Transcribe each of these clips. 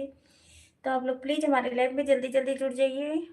लीजिए। तो आप लोग प्लीज़ हमारे लाइव में जल्दी जल्दी जुड़ जाइए।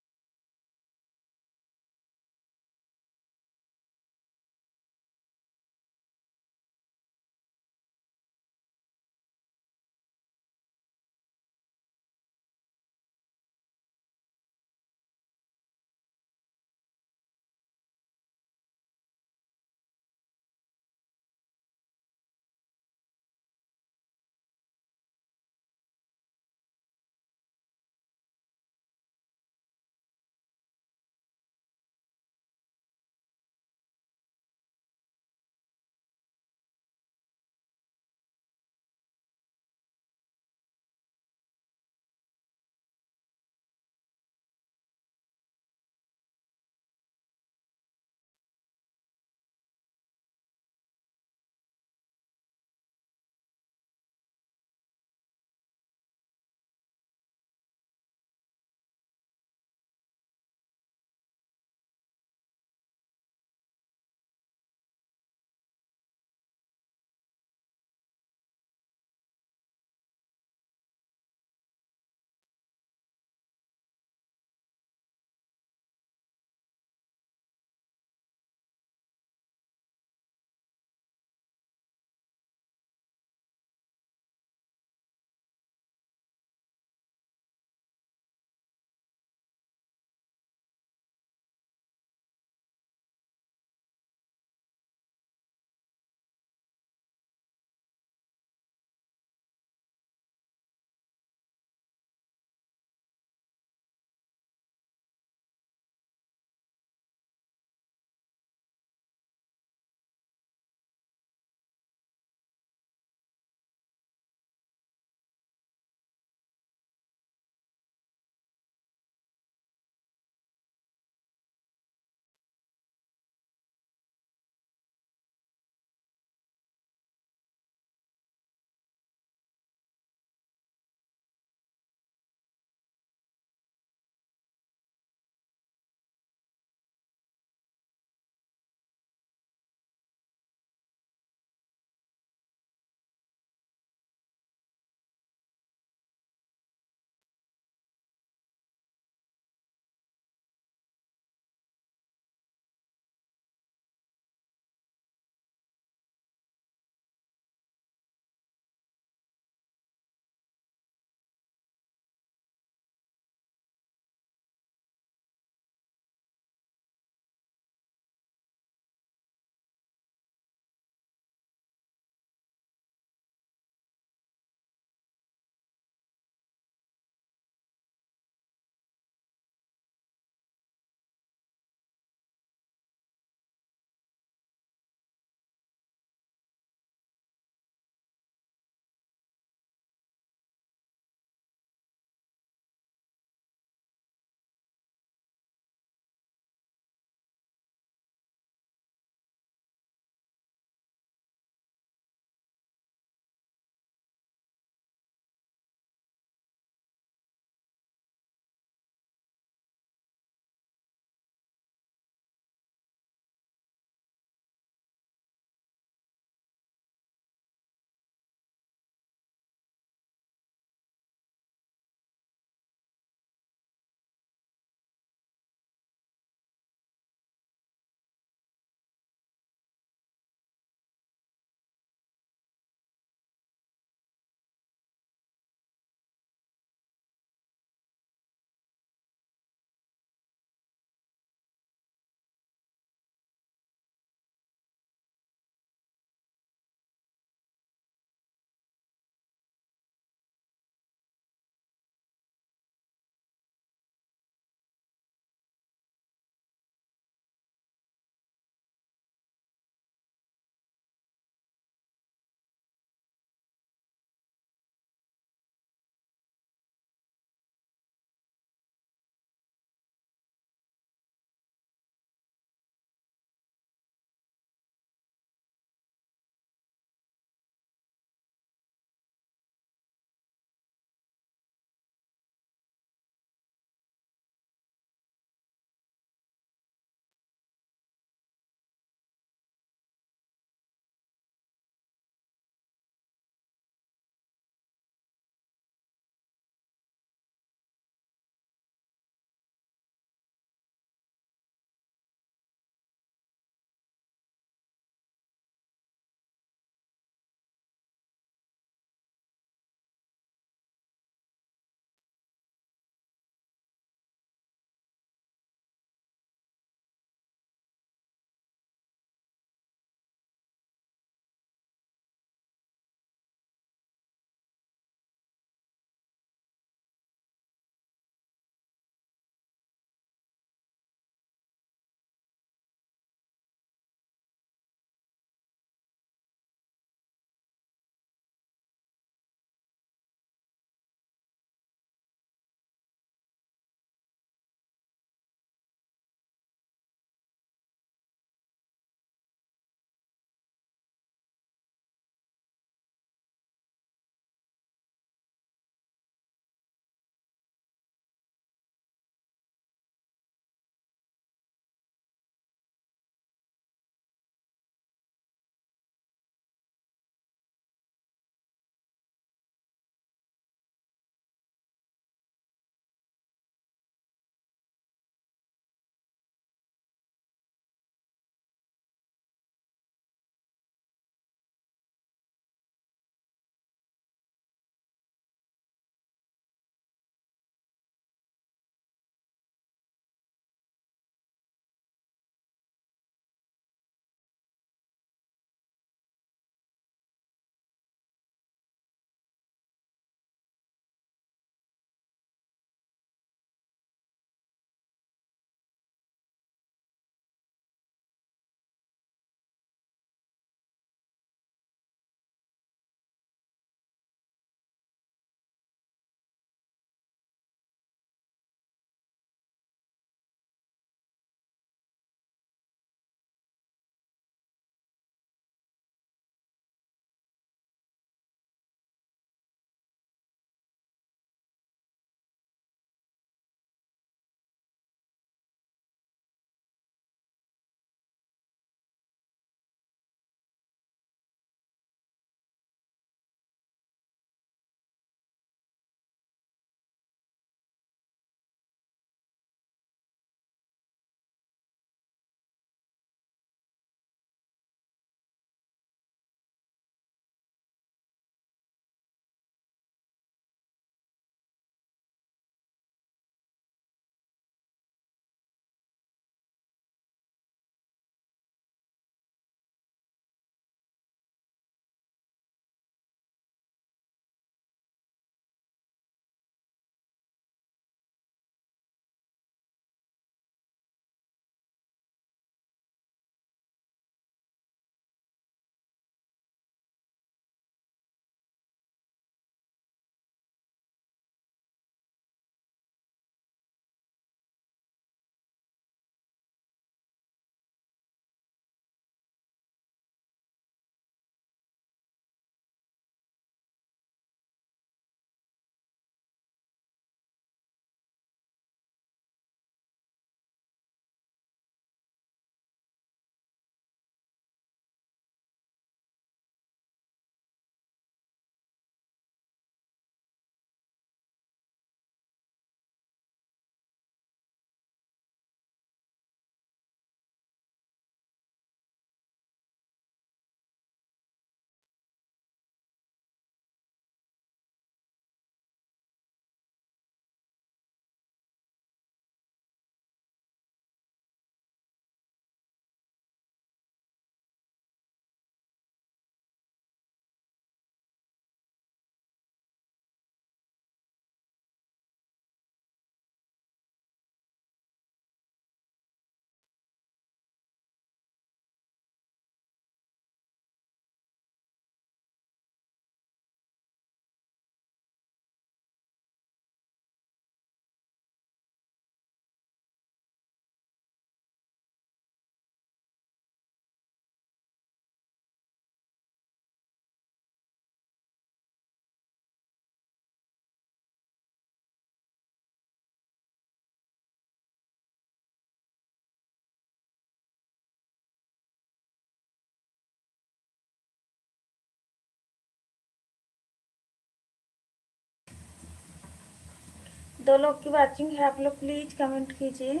2 लोग की वाचिंग है, आप लोग प्लीज कमेंट कीजिए।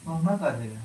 मम्मा का देगा।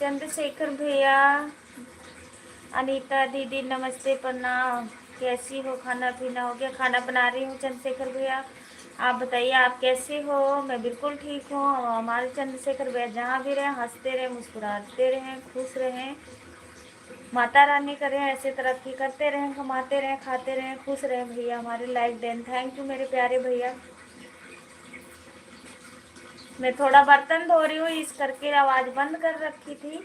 चंद्रशेखर भैया, अनीता दीदी नमस्ते प्रणाम। कैसी हो? खाना पीना हो गया? खाना बना रही हूँ चंद्रशेखर भैया। आप बताइए आप कैसे हो? मैं बिल्कुल ठीक हूँ। हमारे चंद्रशेखर भैया जहाँ भी रहें हंसते रहें, मुस्कुराते रहें, खुश रहें। माता रानी करें ऐसे तरक्की करते रहें, कमाते रहें, खाते रहें, खुश रहें भैया। हमारे लाइक देन। थैंक यू मेरे प्यारे भैया। मैं थोड़ा बर्तन धो रही हूँ, इस करके आवाज़ बंद कर रखी थी।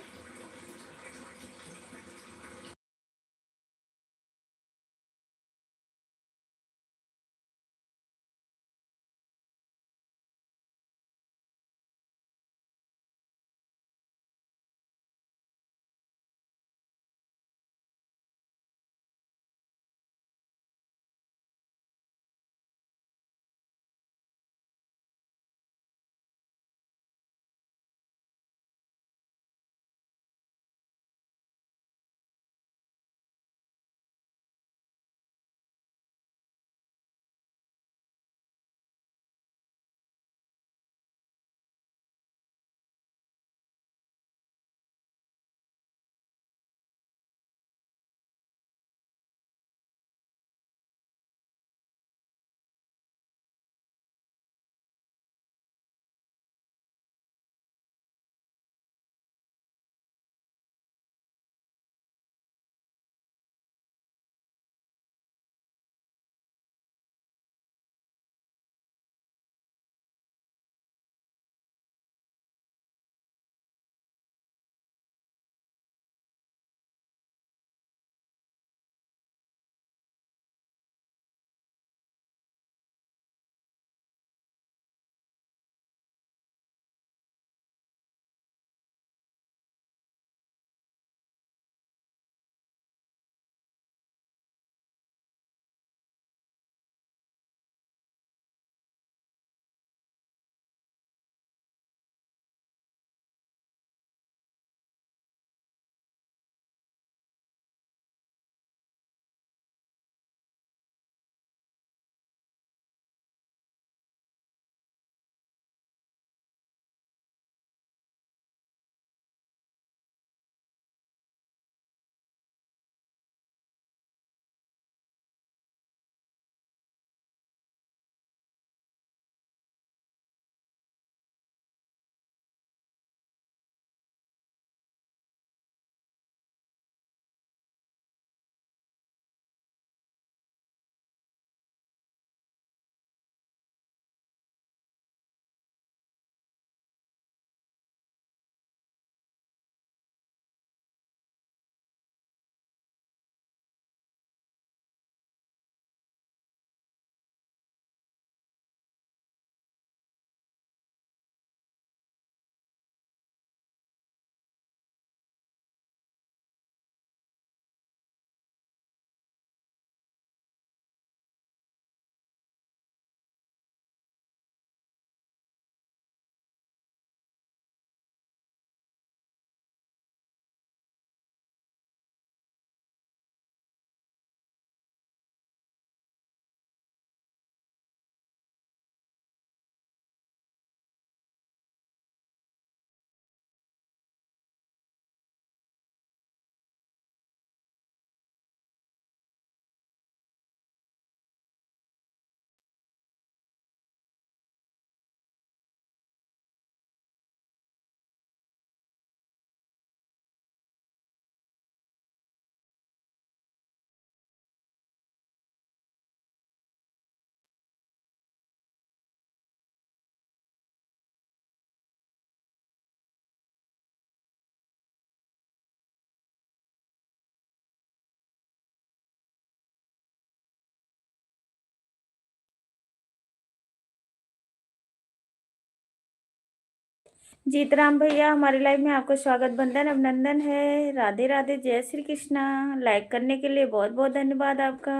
जीतराम भैया हमारी लाइव में आपका स्वागत, बंदन अभिनंदन है। राधे राधे, जय श्री कृष्णा। लाइक करने के लिए बहुत बहुत धन्यवाद आपका,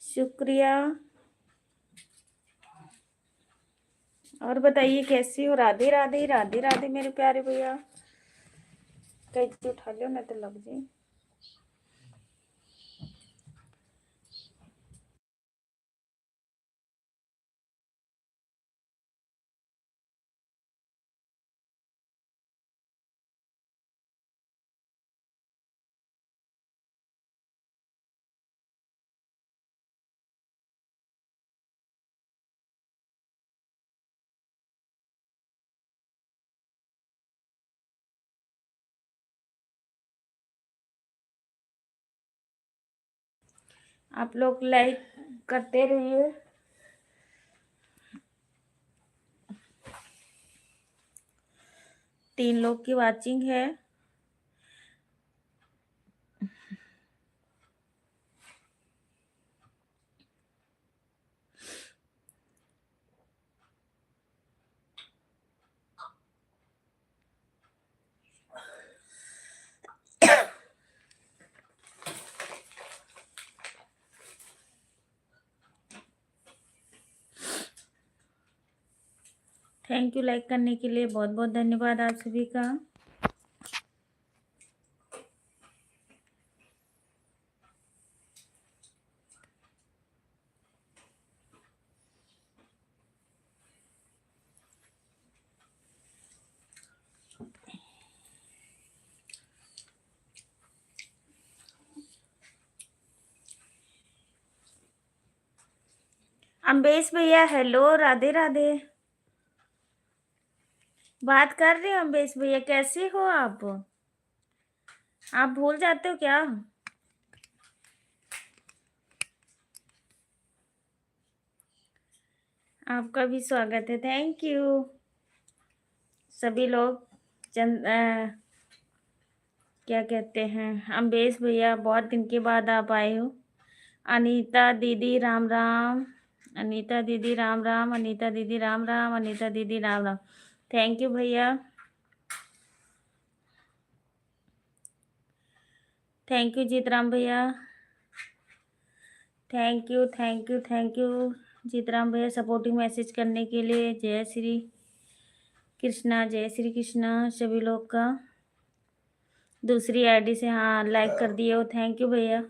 शुक्रिया। और बताइए कैसी हो? राधे राधे, राधे राधे मेरे प्यारे भैया। कैसे उठा लो ना तो लग जाए। आप लोग लाइक करते रहिए। तीन लोग की वाचिंग है। थैंक यू लाइक करने के लिए, बहुत बहुत धन्यवाद आप सभी का। अम्बेश भैया हेलो, राधे राधे। बात कर रहे हो अम्बेश भैया, कैसे हो आप भूल जाते हो क्या? आपका भी स्वागत है, थैंक यू। सभी लोग चंद क्या कहते हैं, अम्बेश भैया बहुत दिन के बाद आप आए हो। अनीता दीदी राम राम, अनीता दीदी राम राम, अनीता दीदी राम राम, अनीता दीदी राम राम। थैंक यू भैया, थैंक यू जीतराम भैया, thank you thank you thank you Jeetram भैया सपोर्टिंग मैसेज करने के लिए। जय श्री कृष्णा, जय श्री कृष्णा सभी लोग का। दूसरी आईडी से हाँ लाइक कर दिए हो, थैंक यू भैया।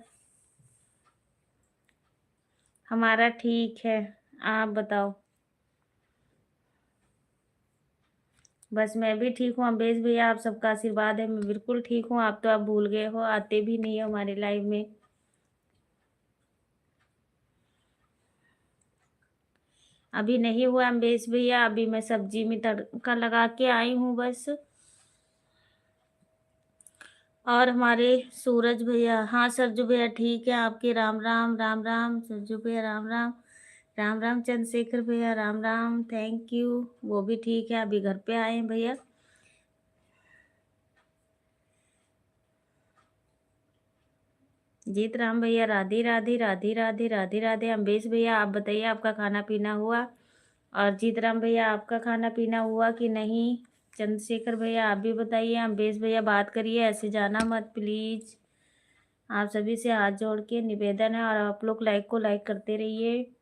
हमारा ठीक है, आप बताओ। बस मैं भी ठीक हूँ अम्बेश भैया, आप सबका आशीर्वाद है, मैं बिल्कुल ठीक हूँ। आप तो आप भूल गए हो, आते भी नहीं हो हमारे लाइव में। अभी नहीं हुआ अम्बेश भैया, अभी मैं सब्जी में तड़का लगा के आई हूँ बस। और हमारे सूरज भैया, हाँ सरजू भैया ठीक है आपके, राम राम राम राम सरजू भैया, राम राम राम राम चंद्रशेखर भैया, राम राम, थैंक यू। वो भी ठीक है, अभी घर पे आए हैं भैया। जीत राम भैया, राधे राधे राधे राधे राधे राधे। अम्बेश भैया आप बताइए, आपका खाना पीना हुआ? और जीत राम भैया आपका खाना पीना हुआ कि नहीं? चंद्रशेखर भैया आप भी बताइए। अम्बेश भैया बात करिए, ऐसे जाना मत प्लीज। आप सभी से हाथ जोड़ के निवेदन है, और आप लोग लाइक को लाइक करते रहिए।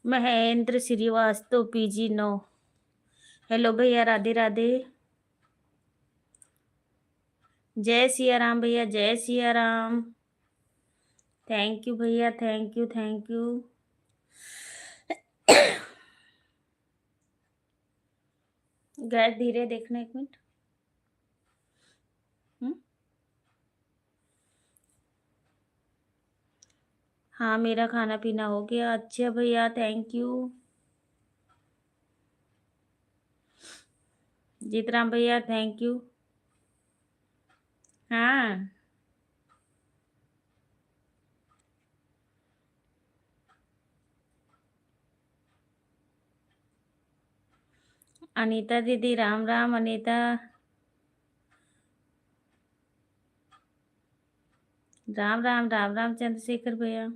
महेंद्र श्रीवास्तव PG 9, हेलो भैया, राधे राधे। जय सिया राम भैया, जय सिया राम। थैंक यू भैया, thank you thank you. Gas धीरे देखना, एक मिनट। हाँ मेरा खाना पीना हो गया, अच्छा भैया थैंक यू। जीतराम भैया थैंक यू। हाँ अनीता दीदी राम राम, अनीता राम राम राम राम चंद्रशेखर भैया।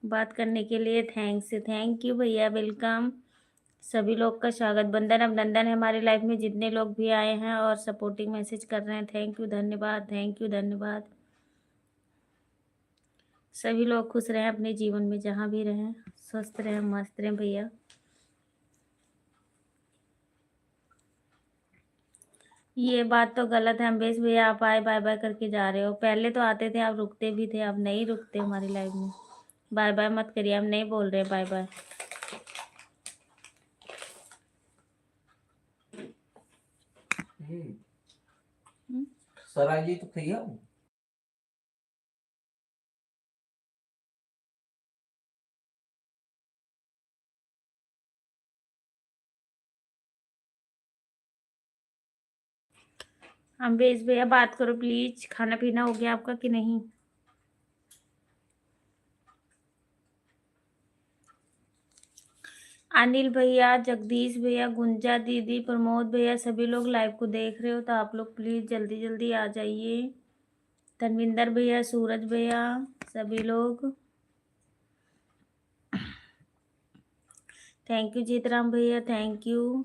बात करने के लिए थैंक्स, थैंक यू भैया, वेलकम। सभी लोग का स्वागत, वंदन अभिनंदन है हमारे लाइफ में, जितने लोग भी आए हैं और सपोर्टिंग मैसेज कर रहे हैं, थैंक यू धन्यवाद, थैंक यू धन्यवाद। सभी लोग खुश रहें अपने जीवन में, जहाँ भी रहें स्वस्थ रहें मस्त रहें भैया। ये बात तो गलत है अम्बेश भैया, आप आए बाय बाय करके जा रहे हो। पहले तो आते थे, आप रुकते भी थे, अब नहीं रुकते हमारी लाइफ में। बाय बाय मत करिए, हम नहीं बोल रहे बाय बाय। सराजी तो थी। अम्बेश भैया बात करो प्लीज, खाना पीना हो गया आपका कि नहीं? अनिल भैया, जगदीश भैया, गुंजा दीदी, प्रमोद भैया, सभी लोग लाइव को देख रहे हो तो आप लोग प्लीज जल्दी जल्दी आ जाइए। तनविंदर भैया, सूरज भैया, सभी लोग। थैंक यू जीतराम भैया, थैंक यू।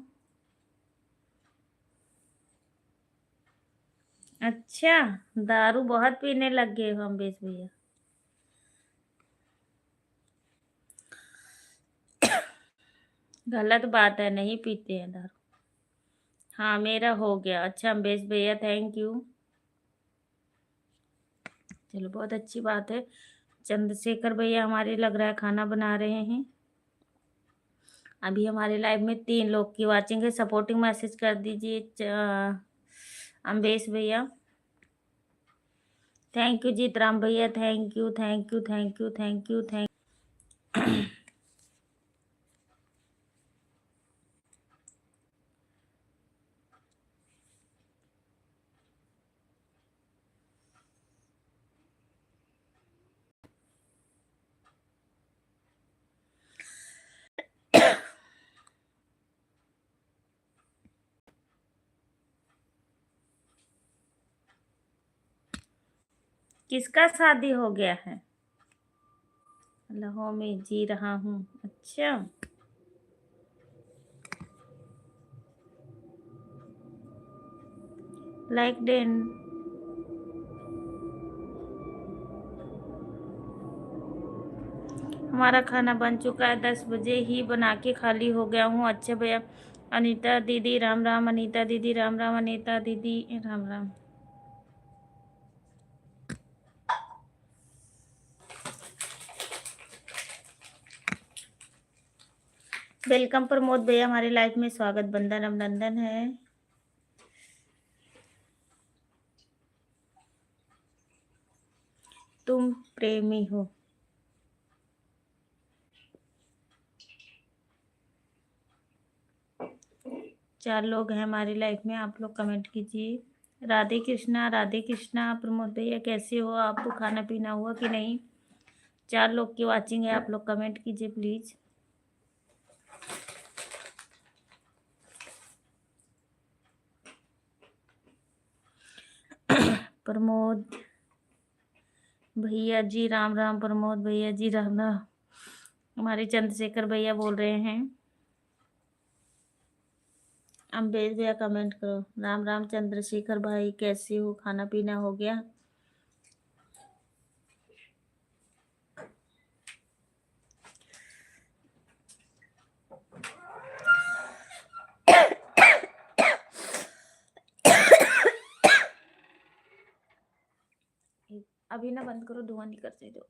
अच्छा, दारू बहुत पीने लग गए हो अम्बेश भैया। गलत बात है, नहीं पीते हैं दारू। हाँ मेरा हो गया। अच्छा अम्बेश भैया थैंक यू। चलो बहुत अच्छी बात है। चंद्रशेखर भैया हमारे लग रहा है खाना बना रहे हैं। अभी हमारे लाइव में 3 लोग की वाचिंग है। सपोर्टिंग मैसेज कर दीजिए अम्बेश भैया। थैंक यू जीतराम भैया, thank you thank you thank you thank you thank. किसका शादी हो गया है? लाहौर में जी रहा हूँ। अच्छा, लाइक डेन। हमारा खाना बन चुका है, 10 बजे ही बना के खाली हो गया हूँ। अच्छा भैया। अनीता दीदी राम राम, अनीता दीदी राम राम, अनीता दीदी राम राम। वेलकम प्रमोद भैया, हमारी लाइफ में स्वागत, बंधन अभिनंदन है। तुम प्रेमी हो। 4 लोग हैं हमारी लाइफ में, आप लोग कमेंट कीजिए। राधे कृष्णा, राधे कृष्णा। प्रमोद भैया कैसे हो? आपको खाना पीना हुआ कि नहीं? 4 लोग की वाचिंग है, आप लोग कमेंट कीजिए प्लीज। प्रमोद भैया जी राम राम, प्रमोद भैया जी राम राम। हमारे चंद्रशेखर भैया बोल रहे हैं। अम्बेश भैया कमेंट करो। राम राम चंद्रशेखर भाई, कैसे हो? खाना पीना हो गया? अभी ना बंद करो, धुआं नहीं करते दो।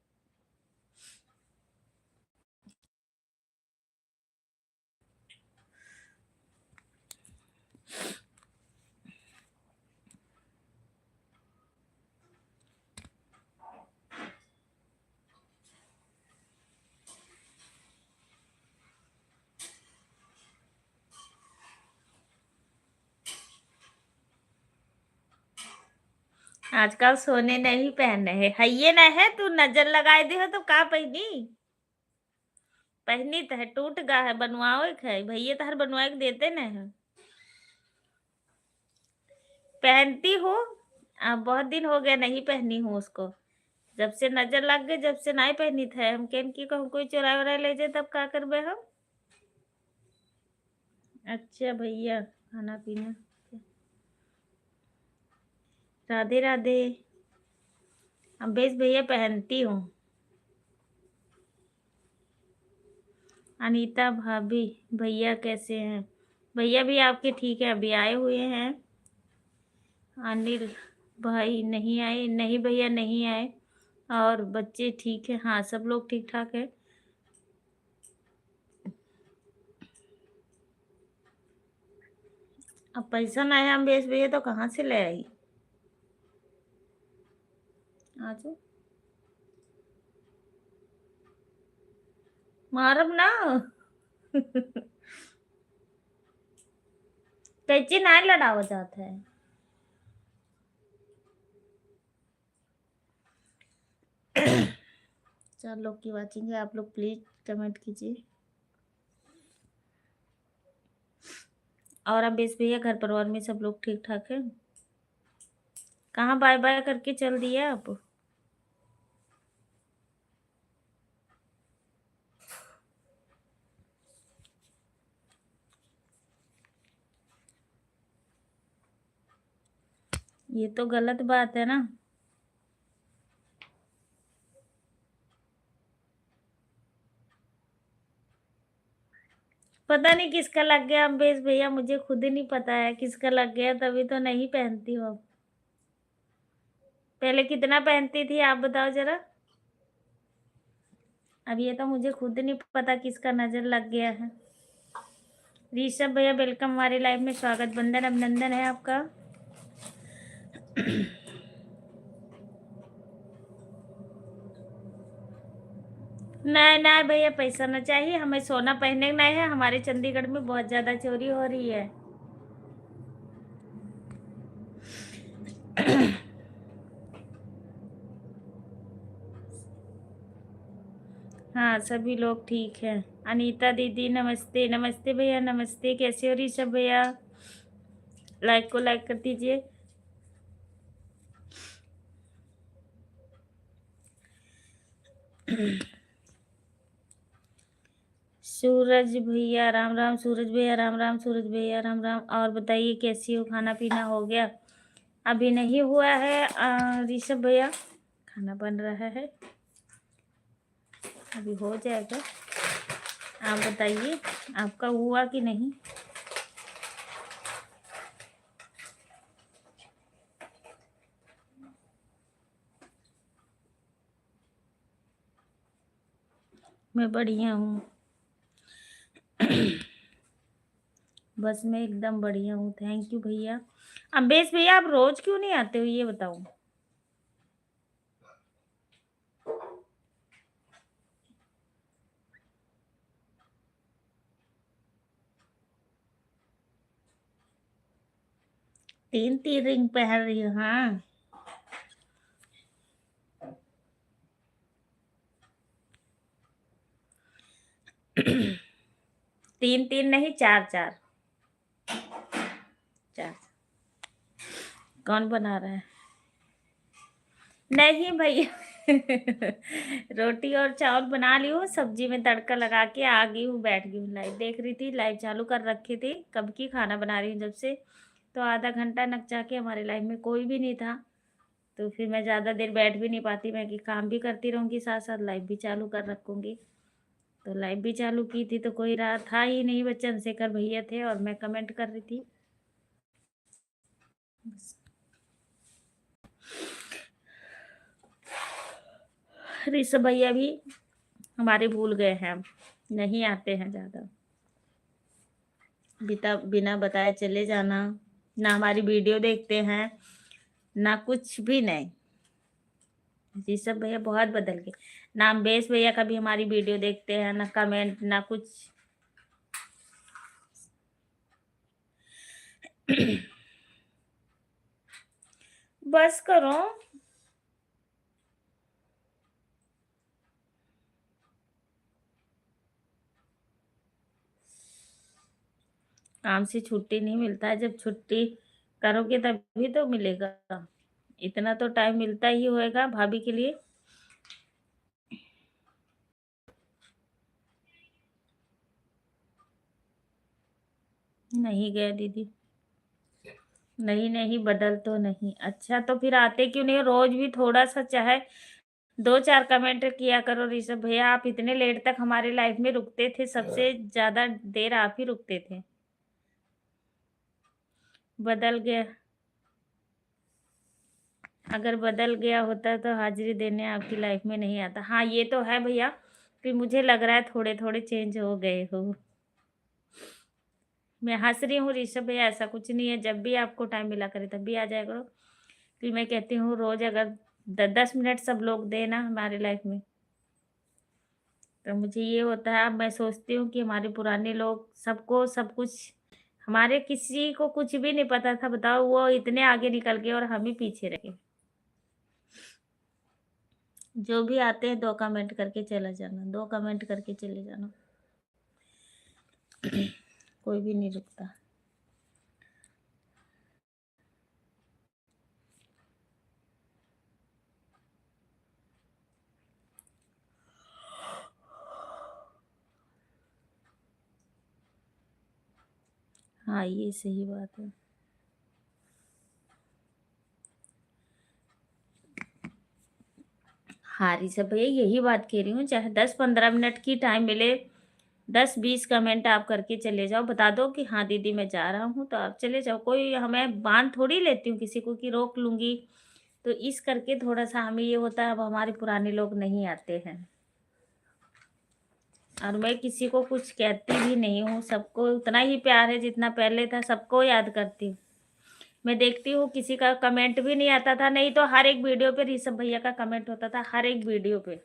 आजकल सोने नहीं पहनने है, हइये ना है तू नजर लगाए दी हो तो का पहनी? पहनी तो है, टूट गा है, बनवाओ है भैया तो हर बनवाए के देते ना है। पहनती हूँ। अब बहुत दिन हो गया नहीं पहनी हूँ उसको। जब से नजर लग गई, जब से नहीं पहनी थे हम केन की कहूँ कोई चुरा वुरा ले जाए तब का करबे हम। अच्छा भैया, खाना पीना। राधे राधे। अम्बेश भैया पहनती हूँ। अनीता भाभी, भैया कैसे हैं? भैया भी आपके ठीक है, अभी आए हुए हैं। अनिल भाई नहीं आए? नहीं भैया नहीं आए। और बच्चे ठीक है? हाँ सब लोग ठीक ठाक है। अब पैसा ना है अम्बेश भैया तो कहाँ से ले आई? आज मारब ना। कैची ना लड़ावा जाता है। चार लोग की वाचिंग है, आप लोग प्लीज कमेंट कीजिए। और अब बेस भैया घर परिवार में सब लोग ठीक ठाक है? कहाँ बाय बाय करके चल दिए आप? ये तो गलत बात है ना। पता नहीं किसका लग गया अम्बेश भैया, मुझे खुद ही नहीं पता है किसका लग गया, तभी तो नहीं पहनती हूँ अब। पहले कितना पहनती थी आप बताओ जरा। अब ये तो मुझे खुद नहीं पता किसका नजर लग गया है। ऋषभ भैया वेलकम हमारी लाइफ में, स्वागत, बंधन अभिनंदन है आपका। नहीं नहीं भैया, पैसा ना चाहिए हमें, सोना पहनने नहीं है। हमारे चंडीगढ़ में बहुत ज्यादा चोरी हो रही है। हाँ सभी लोग ठीक है। अनीता दीदी नमस्ते। नमस्ते भैया नमस्ते, कैसे हो ऋषभ भैया? लाइक को लाइक कर दीजिए। सूरज भैया राम राम, सूरज भैया राम राम, सूरज भैया राम राम। और बताइए कैसी हो, खाना पीना हो गया? अभी नहीं हुआ है ऋषभ भैया, खाना बन रहा है, अभी हो जाएगा। आप बताइए आपका हुआ कि नहीं? मैं बढ़िया हूँ। बस मैं एकदम बढ़िया हूँ, थैंक यू भैया। अम्बेश भैया आप रोज क्यों नहीं आते हो ये बताओ? 3 रिंग पहन रही हो? हाँ 3 नहीं, 4। चार। कौन बना रहा है? नहीं भैया। रोटी और चावल बना ली हूँ, सब्जी में तड़का लगा के आ गई हूँ, बैठ गई हूँ, लाइव देख रही थी, लाइव चालू कर रखी थी कब की, खाना बना रही हूँ जब से। तो आधा घंटा नकचा के हमारे लाइव में कोई भी नहीं था, तो फिर मैं ज़्यादा देर बैठ भी नहीं पाती, मैं कि काम भी करती रहूँगी साथ साथ लाइव भी चालू कर रखूँगी। तो लाइव भी चालू की थी तो कोई रहा था ही नहीं, बच्चे चंद्रशेखर भैया थे और मैं कमेंट कर रही थी बस। ऋषभ भैया भी हमारे भूल गए हैं, नहीं आते हैं ज़्यादा, बिना बताए चले जाना, ना हमारी वीडियो देखते हैं, ना कुछ भी नहीं। ऋषभ भैया बहुत बदल गए, ना अम्बेश भैया कभी हमारी वीडियो देखते हैं, ना कमेंट, ना कुछ। बस करो। काम से छुट्टी नहीं मिलता है, जब छुट्टी करोगे तभी तो मिलेगा। इतना तो टाइम मिलता ही होएगा भाभी के लिए। नहीं गया दीदी, नहीं नहीं बदल तो नहीं। अच्छा तो फिर आते क्यों नहीं हो? रोज भी थोड़ा सा चाहे 2-4 कमेंट किया करो ऋषभ भैया। आप इतने लेट तक हमारे लाइफ में रुकते थे, सबसे ज्यादा देर आप ही रुकते थे। बदल गया, अगर बदल गया होता तो हाजिरी देने आपकी लाइफ में नहीं आता। हाँ ये तो है भैया, फिर मुझे लग रहा है थोड़े थोड़े चेंज हो गए हो। मैं हंस रही हूँ ऋषभ भैया, ऐसा कुछ नहीं है, जब भी आपको टाइम मिला करे तब भी आ जाया करो। फिर मैं कहती हूँ रोज अगर 10-10 मिनट सब लोग देना हमारे लाइफ में, तो मुझे ये होता है। अब मैं सोचती हूँ कि हमारे पुराने लोग सबको सब कुछ, हमारे किसी को कुछ भी नहीं पता था, बताओ वो इतने आगे निकल गए और हम ही पीछे रह गए। जो भी आते हैं 2 कमेंट करके चला जाना, 2 कमेंट करके चले जाना। कोई भी नहीं रुकता। हाँ, ये सही बात है। हाँ ऋषभ भैया, यही बात कह रही हूँ, चाहे 10-15 मिनट की टाइम मिले, 10-20 कमेंट आप करके चले जाओ, बता दो कि हाँ दीदी मैं जा रहा हूँ, तो आप चले जाओ। कोई हमें बांध थोड़ी लेती हूँ किसी को कि रोक लूँगी। तो इस करके थोड़ा-सा हमें ये होता है, अब हमारे पुराने लोग नहीं आते हैं। और मैं किसी को कुछ कहती भी नहीं हूँ, सबको उतना ही प्यार है जितना पहले था, सबको याद करती हूँ। मैं देखती हूँ किसी का कमेंट भी नहीं आता था, नहीं तो हर एक वीडियो पे ऋषभ भैया का कमेंट होता था, हर एक वीडियो पे।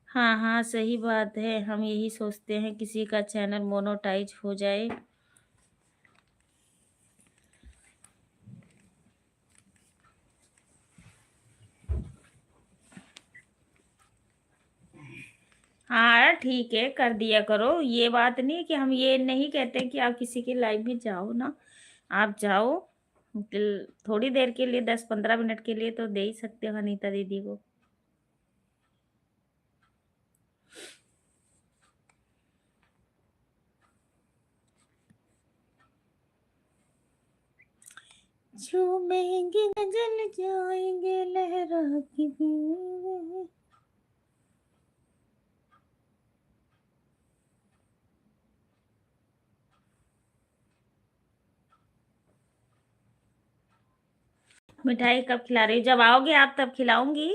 हाँ, हाँ, सही बात है। हम यही सोचते हैं किसी का चैनल मोनेटाइज हो जाए। हाँ, ठीक है, कर दिया करो। ये बात नहीं है कि हम ये नहीं कहते कि आप किसी की लाइव में जाओ ना, आप जाओ। थोड़ी देर के लिए 10-15 मिनट के लिए तो दे ही सकते हो अनीता दीदी को। झूमेंगे गजल जाएंगे लहरा के हुए। मिठाई कब खिला रही हो? जब आओगे आप तब खिलाऊंगी।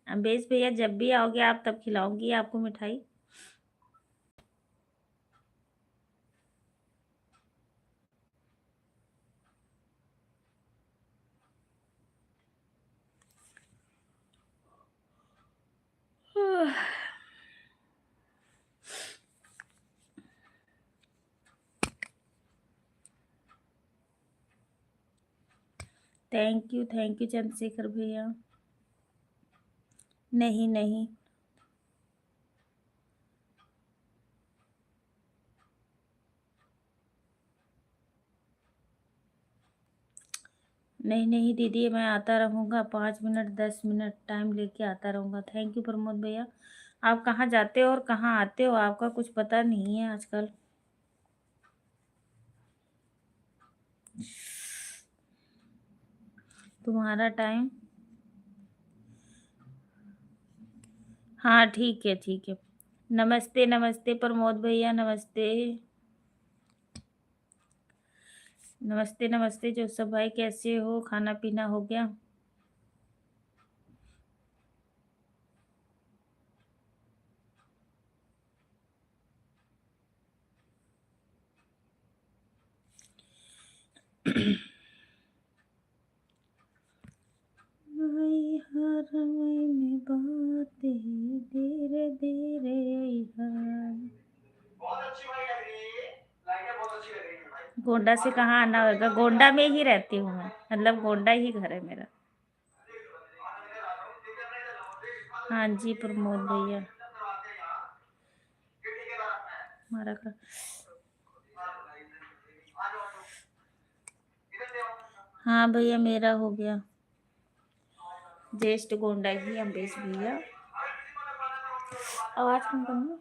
अम्बेश भैया, जब भी आओगे आप तब खिलाऊंगी आपको मिठाई। थैंक यू चंद्रशेखर भैया। नहीं, नहीं। नहीं, नहीं दीदी, मैं आता रहूँगा, 5 मिनट 10 मिनट टाइम लेके आता रहूँगा। थैंक यू प्रमोद भैया। आप कहाँ जाते हो और कहाँ आते हो, आपका कुछ पता नहीं है आजकल। तुम्हारा टाइम। हाँ, ठीक है, ठीक है। नमस्ते, नमस्ते प्रमोद भैया, नमस्ते। नमस्ते, नमस्ते जोसफ भाई, कैसे हो? खाना पीना हो गया? आई हर में बातें धीरे धीरे आई हर। गोंडा से कहाँ आना होगा? गोंडा में ही रहती हूँ मैं, मतलब गोंडा ही घर है मेरा। हाँ जी प्रमोद भैया, हमारा घर। हाँ भैया, मेरा हो गया। जस्ट गोंडा ही अम्बेश भैया। आवाज कम करना।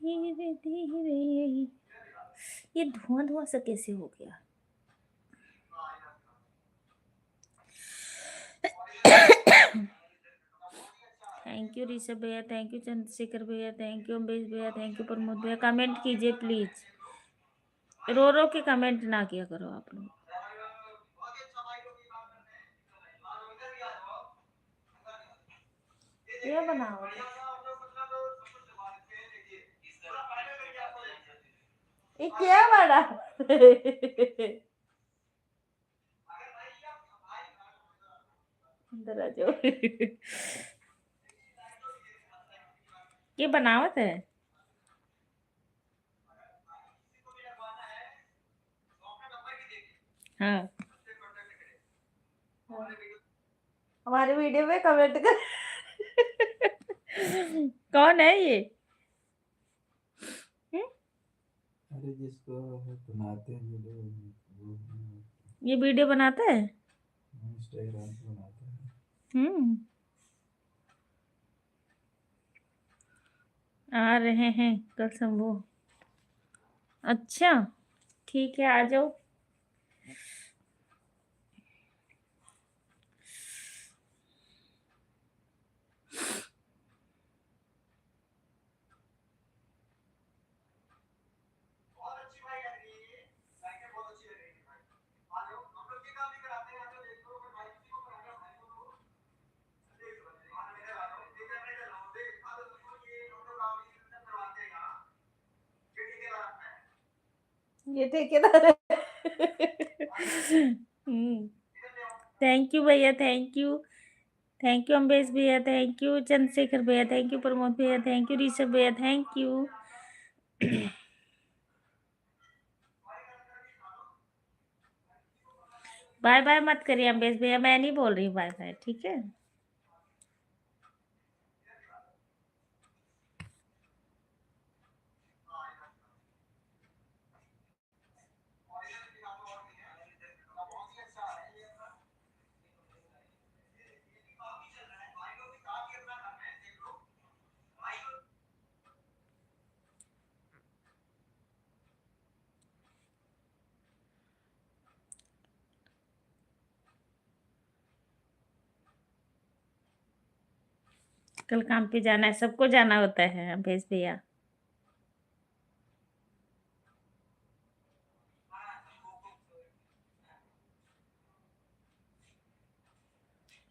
धीरे धीरे। ये धुआं धुआं सा कैसे हो गया? थैंक यू ऋषभ भैया, थैंक यू चंद्रशेखर भैया, थैंक यू अम्बेश भैया, थैंक यू प्रमोद भैया। कमेंट कीजिए प्लीज, रो रो के कमेंट ना किया करो आप लोग। ये बनाओ, ये क्या बना? इधर आ जाओ। ये बनावत है। हाँ, हमारे वीडियो में कमेंट कर। कौन है ये? हम्म? अरे जिसको बनाते हैं वीडियो वो ये वीडियो बनाता है। इंस्टाग्राम पे बनाते हैं। हम्म। आ रहे हैं कल शंभू। अच्छा, ठीक है, आ जाओ। ये ठेकेदार है। थैंक यू भैया, thank you. Thank you Ambesh भैया, थैंक यू चंद्रशेखर भैया, थैंक यू प्रमोद भैया, थैंक यू ऋषभ भैया, थैंक यू। बाय बाय मत करिए अम्बेश भैया, मैं नहीं बोल रही हूँ बाय बाय, ठीक है। कल काम पे जाना है, सबको जाना होता है अम्बेश भैया।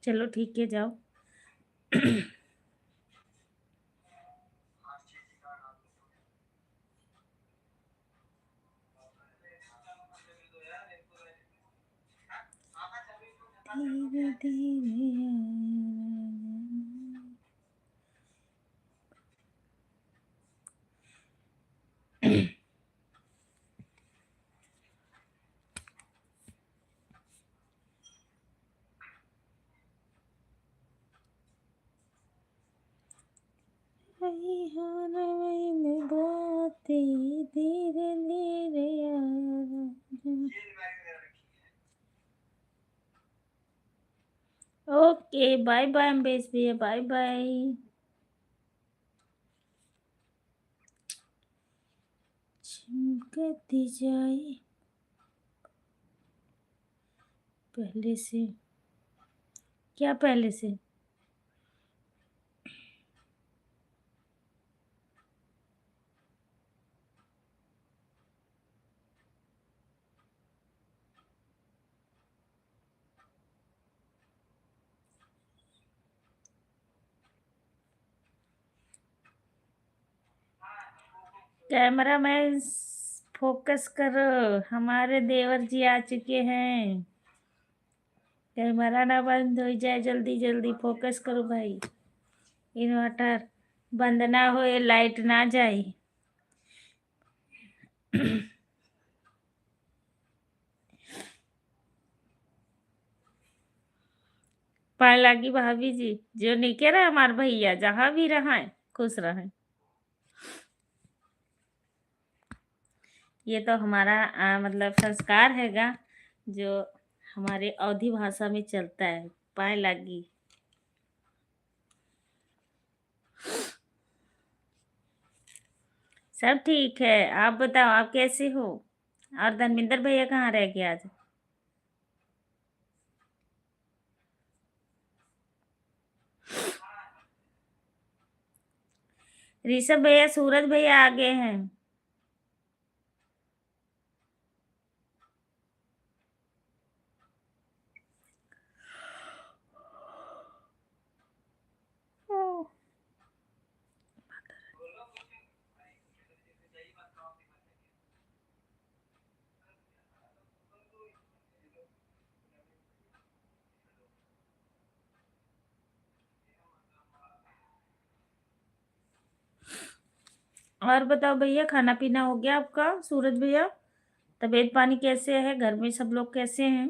चलो ठीक है, जाओ। धीरे धीरे धीरे धीरे ओके, बाय बाय अम्बेश भैया, बाय बाय। चिमकती जाए पहले से। क्या पहले से? कैमरा में फोकस करो, हमारे देवर जी आ चुके हैं। कैमरा ना बंद हो जाए, जल्दी जल्दी फोकस करो भाई। इन्वर्टर बंद ना हो, लाइट ना जाए। पाए लागी भाभी जी, जो निके रहे हमारे भैया, जहाँ भी रहे खुश रहे। ये तो हमारा मतलब संस्कार हैगा, जो हमारे अवधी भाषा में चलता है। पाए लागी। सब ठीक है, आप बताओ आप कैसे हो? और धर्मेंद्र भैया कहाँ रह गए आज? ऋषभ भैया, सूरज भैया आ गए हैं। और बताओ भैया, खाना पीना हो गया आपका सूरज भैया? तबीयत पानी कैसे है? घर में सब लोग कैसे हैं?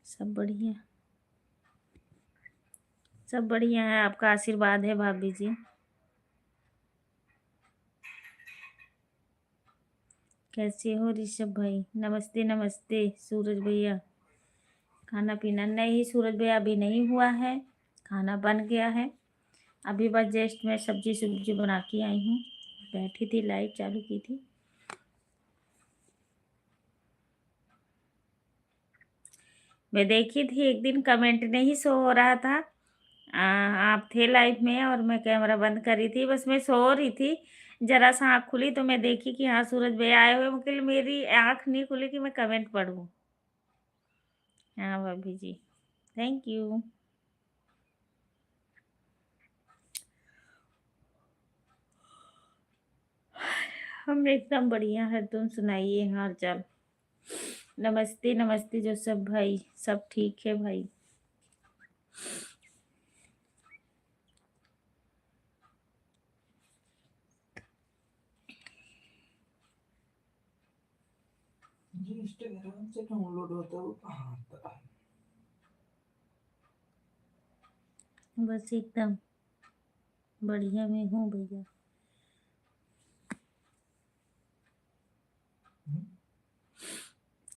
सब बढ़िया, सब बढ़िया है, आपका आशीर्वाद है भाभी जी। कैसे हो ऋषभ भाई? नमस्ते नमस्ते सूरज भैया। खाना पीना नहीं सूरज भैया, अभी नहीं हुआ है, खाना बन गया है। अभी बस जस्ट मैं सब्जी सुब्जी बना के आई हूँ, बैठी थी, लाइट चालू की थी। मैं देखी थी एक दिन कमेंट नहीं शो हो रहा था, आप थे लाइव में और मैं कैमरा बंद करी थी, बस मैं सो रही थी। जरा सा आँख खुली तो मैं देखी कि हाँ सूरज भैया आए हुए, मुझे मेरी आँख नहीं खुली कि मैं कमेंट पढ़ूँ। हाँ भाभी जी, थैंक यू। हम एकदम बढ़िया है, तुम सुनाइए हाल चाल। नमस्ते नमस्ते जो सब भाई, सब ठीक है भाई। जो इंस्टाग्राम से डाउनलोड होता है वो कहाँ आता है? बस एकदम बढ़िया में हूँ भैया।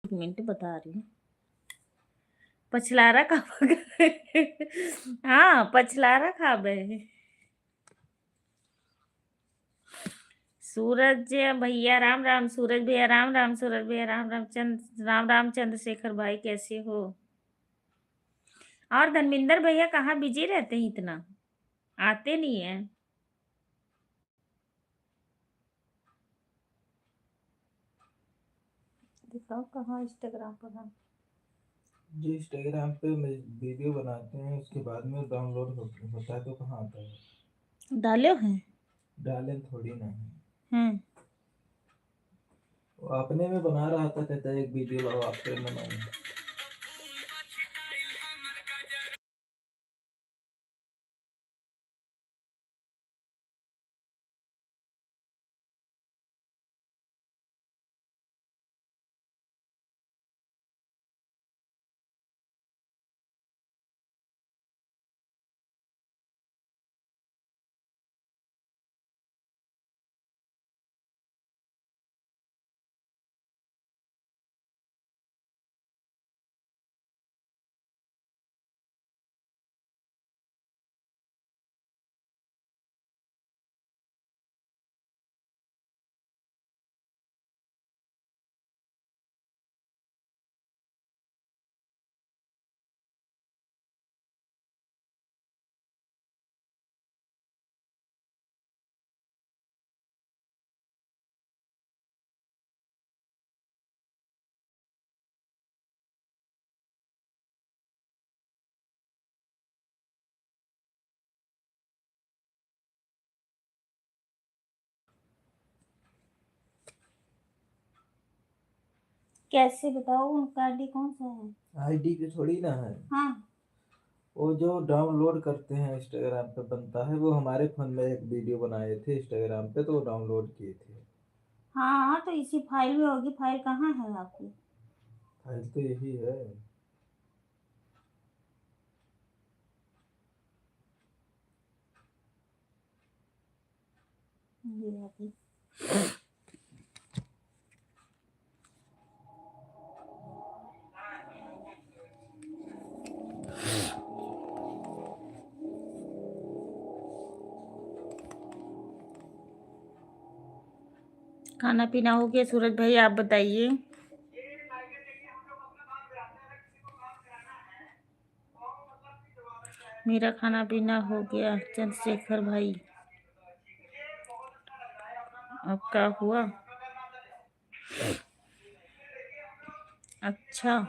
एक मिनट बता रही हूँ। पछलारा कब? हाँ पछलारा खाबे। सूरज भैया राम राम, सूरज भैया राम राम, सूरज भैया राम राम, राम राम चंद्रशेखर भाई कैसे हो? और धर्मेंद्र भैया कहाँ बिजी रहते हैं इतना, आते नहीं है। दिखाओ कहाँ इंस्टाग्राम पर हम। जो इंस्टाग्राम पे वीडियो बनाते हैं उसके बाद में डाउनलोड होता है तो कहाँ आता है? डालो हैं। डाले थोड़ी ना है। हैं। वो अपने में बना रहा था, कहता है एक वीडियो लाओ आपके में बनाऊं। कैसे बताओ उनका आईडी कौन सा है? आईडी की थोड़ी ना है। हाँ। वो जो डाउनलोड करते हैं इंस्टाग्राम पे बनता है, वो हमारे फोन में एक वीडियो बनाए थे इंस्टाग्राम पे तो वो डाउनलोड किए थे। हाँ तो इसी फाइल में होगी, फाइल कहाँ है आपकी? फाइल तो यही है। ये आपकी। खाना पीना हो गया सूरज भाई, आप बताइए। मेरा खाना पीना हो गया चंद्रशेखर भाई, आपका हुआ? अच्छा,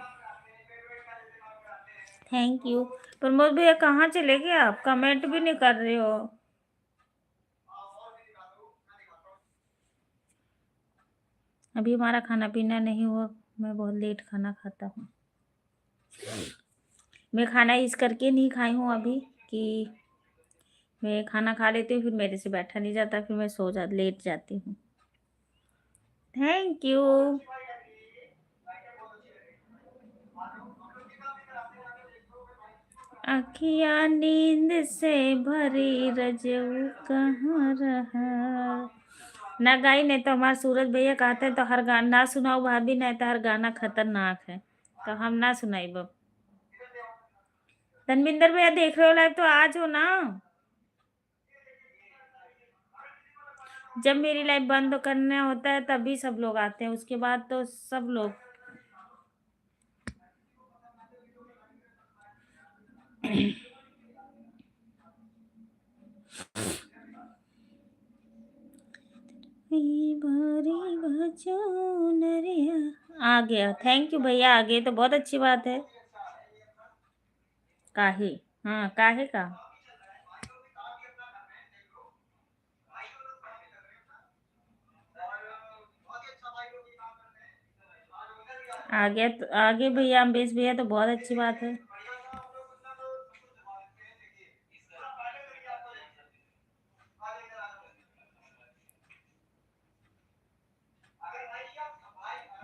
थैंक यू। प्रमोद भैया कहाँ चले गए आप, कमेंट भी नहीं कर रहे हो। अभी हमारा खाना पीना नहीं हुआ, मैं बहुत लेट खाना खाता हूँ। मैं खाना इस करके नहीं खाई हूँ अभी कि मैं खाना खा लेती हूँ, फिर मेरे से बैठा नहीं जाता, फिर मैं लेट जाती हूँ। Thank you. अखियाँ नींद से भरी रजऊ कहाँ रहा। ना गाई नहीं तो हमारे सूरज भैया कहते हैं तो हर गाना ना सुनाओ भाभी, नहीं तो हर गाना खतरनाक है, तो हम ना सुनाई बब। धनविंदर भैया देख रहे हो लाइव तो आ जाओ ना। जब मेरी लाइव बंद करना होता है तभी सब लोग आते हैं, उसके बाद तो सब लोग। आ गया, थैंक यू भैया, आ गए तो बहुत अच्छी बात है। काहे? हाँ काहे का? आ गया तो आगे भैया, अम्बेश भैया तो बहुत अच्छी बात है।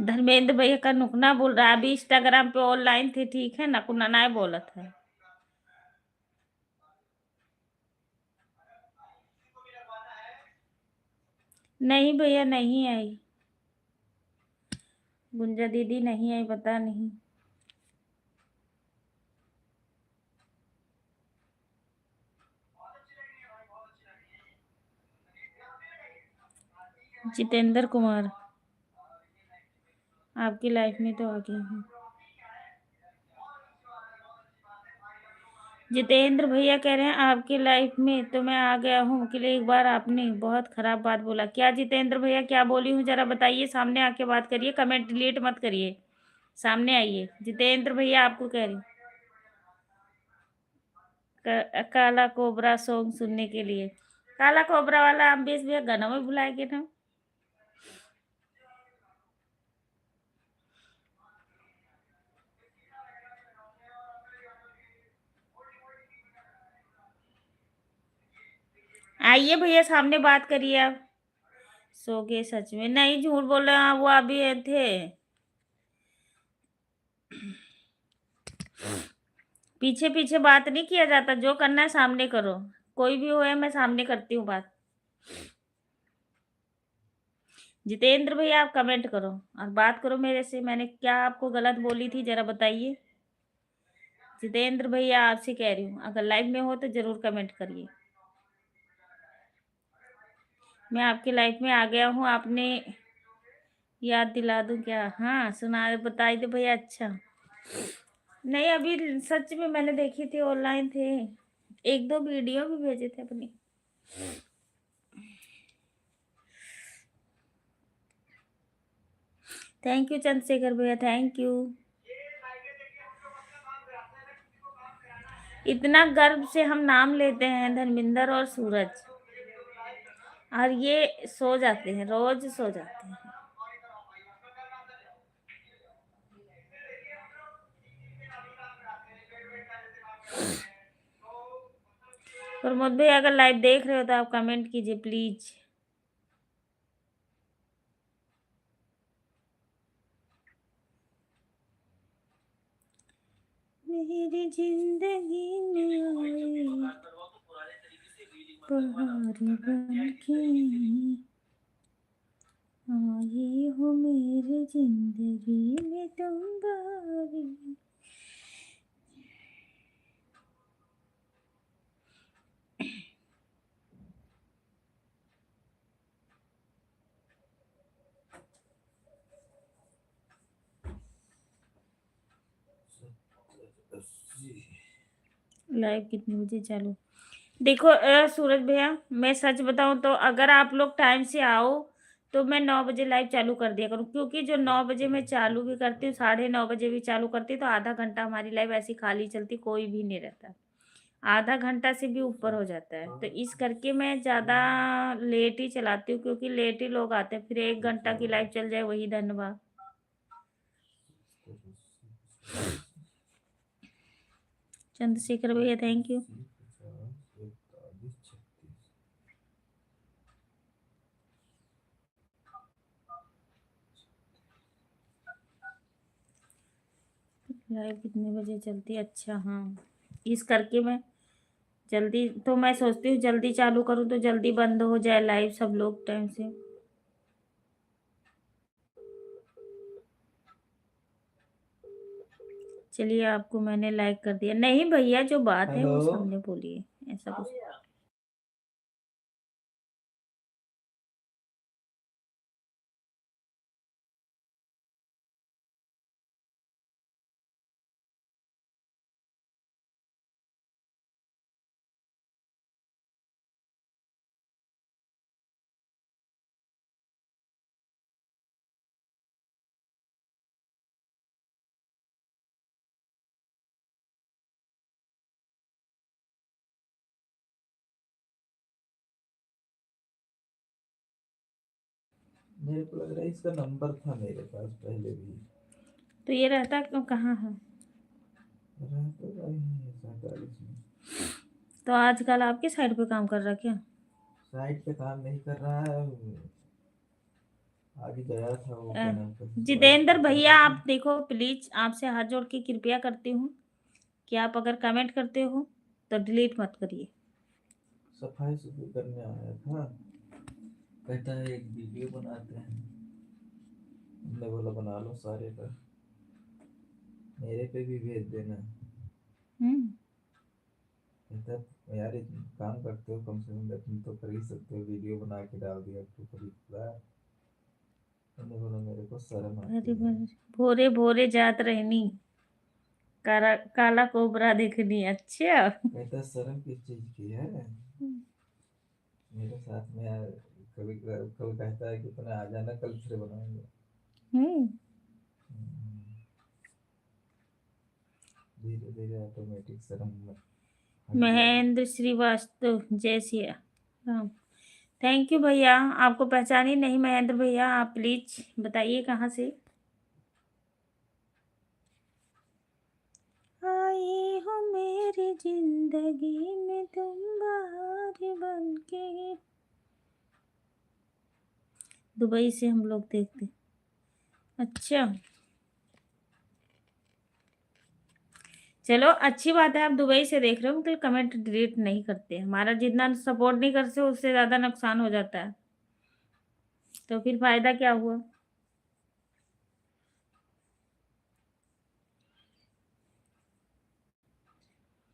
धर्मेंद्र भैया का नुकना बोल रहा है, अभी इंस्टाग्राम पे ऑनलाइन थे, ठीक है, नकुना ना बोला था। नहीं भैया नहीं आई, गुंजा दीदी नहीं आई, पता नहीं। जितेंद्र कुमार आपकी लाइफ में तो आ गया हूँ। जितेंद्र भैया कह रहे हैं आपकी लाइफ में तो मैं आ गया हूँ कि एक बार आपने बहुत खराब बात बोला। क्या जितेंद्र भैया क्या बोली हूँ जरा बताइए, सामने आके बात करिए, कमेंट डिलीट मत करिए, सामने आइए। जितेंद्र भैया आपको कह रही काला कोबरा सॉन्ग सुनने के लिए। काला कोबरा वाला अम्बेश भैया गाना में बुलाएंगे ना। आइए भैया सामने बात करिए आप। सो गए सच में? नहीं झूठ बोल रहे हैं, वो अभी थे। पीछे पीछे बात नहीं किया जाता, जो करना है सामने करो, कोई भी हो है मैं सामने करती हूँ बात। जितेंद्र भैया आप कमेंट करो और बात करो मेरे से, मैंने क्या आपको गलत बोली थी जरा बताइए। जितेंद्र भैया आपसे कह रही हूँ, अगर लाइव में हो तो जरूर कमेंट करिए। मैं आपकी लाइफ में आ गया हूँ, आपने याद दिला दूं क्या? हाँ सुना बताई दे भैया। अच्छा नहीं अभी सच में मैंने देखी थी, ऑनलाइन थे, एक दो वीडियो भी भेजे थे अपनी। थैंक यू चंद्रशेखर भैया, थैंक यू। इतना गर्व से हम नाम लेते हैं धर्मिंदर और सूरज, और ये सो जाते हैं, रोज सो जाते हैं। प्रमोद भाई अगर लाइव देख रहे हो तो आप कमेंट कीजिए प्लीज। मेरी जिंदगी में आई बहार बन के, आई हो मेरी जिंदगी में तुम बारी। लाइव कितने बजे चालू? देखो सूरज भैया मैं सच बताऊं तो अगर आप लोग टाइम से आओ तो मैं 9 बजे लाइव चालू कर दिया करूँ, क्योंकि जो 9 बजे मैं चालू भी करती हूँ, 9:30 भी चालू करती हूँ, तो आधा घंटा हमारी लाइव ऐसी खाली चलती, कोई भी नहीं रहता, आधा घंटा से भी ऊपर हो जाता है, तो इस करके मैं ज़्यादा लेट ही चलाती हूँ, क्योंकि लेट ही लोग आते हैं, फिर 1 घंटा की लाइव चल जाए वही धन्यवाद। चंद्रशेखर भैया थैंक यू। 50, 41, 36। लाइव कितने बजे चलती है? अच्छा हाँ, इस करके मैं जल्दी, तो मैं सोचती हूँ जल्दी चालू करूँ तो जल्दी बंद हो जाए लाइव, सब लोग टाइम से। चलिए आपको मैंने लाइक कर दिया। नहीं भैया, जो बात है वो हेलो। सामने बोलिए, ऐसा कुछ। मेरे को लग रहा है इसका नंबर था मेरे पास पहले भी। तो ये रहता कहाँ है? रहता वही है 47 में। तो आजकल आपके साइड पे काम कर रहा क्या? साइट पे काम नहीं कर रहा है। आगे गया था वो अ, क्या नाम था, बाइक जितेंद्र पे भैया, करने आप देखो प्लीज, आपसे हाथ जोड़ के कृपया करती हूँ कि आप अगर कमेंट करते हो तो डिलीट मत करिए। सफाई सुफाई करने आया था। कहता है एक वीडियो बनाते हैं। हमने बोला बना लो सारे का, मेरे पे भी भेज देना। हम्म। कहता है यार एक काम करते हो, कम से कम तुम तो कर ही सकते हो, वीडियो बना के डाल दिया तो कभी खुदा। हमने बोला मेरे को शर्म अरे आती है। भोरे भोरे जात रहनी, काला काला कोबरा देखनी। अच्छा। कहता है शर्म किस चीज की है मेरे साथ में यार। कभी कभी कहता है कि तूने आ जाना, कल फिर बनाएंगे। हम्म। धीरे धीरे ऑटोमेटिक शर्म में हट जाएगी। महेंद्र श्रीवास्तव, जय सिया राम। थैंक यू भैया, आपको पहचानी नहीं महेंद्र भैया, आप प्लीज बताइए कहाँ से आई हो मेरी जिंदगी में तुम, बाहर बन के। दुबई से हम लोग देखते। अच्छा, चलो अच्छी बात है, आप दुबई से देख रहे हो, मतलब कमेंट डिलीट नहीं करते। हमारा जितना सपोर्ट नहीं करते उससे ज्यादा नुकसान हो जाता है, तो फिर फायदा क्या हुआ?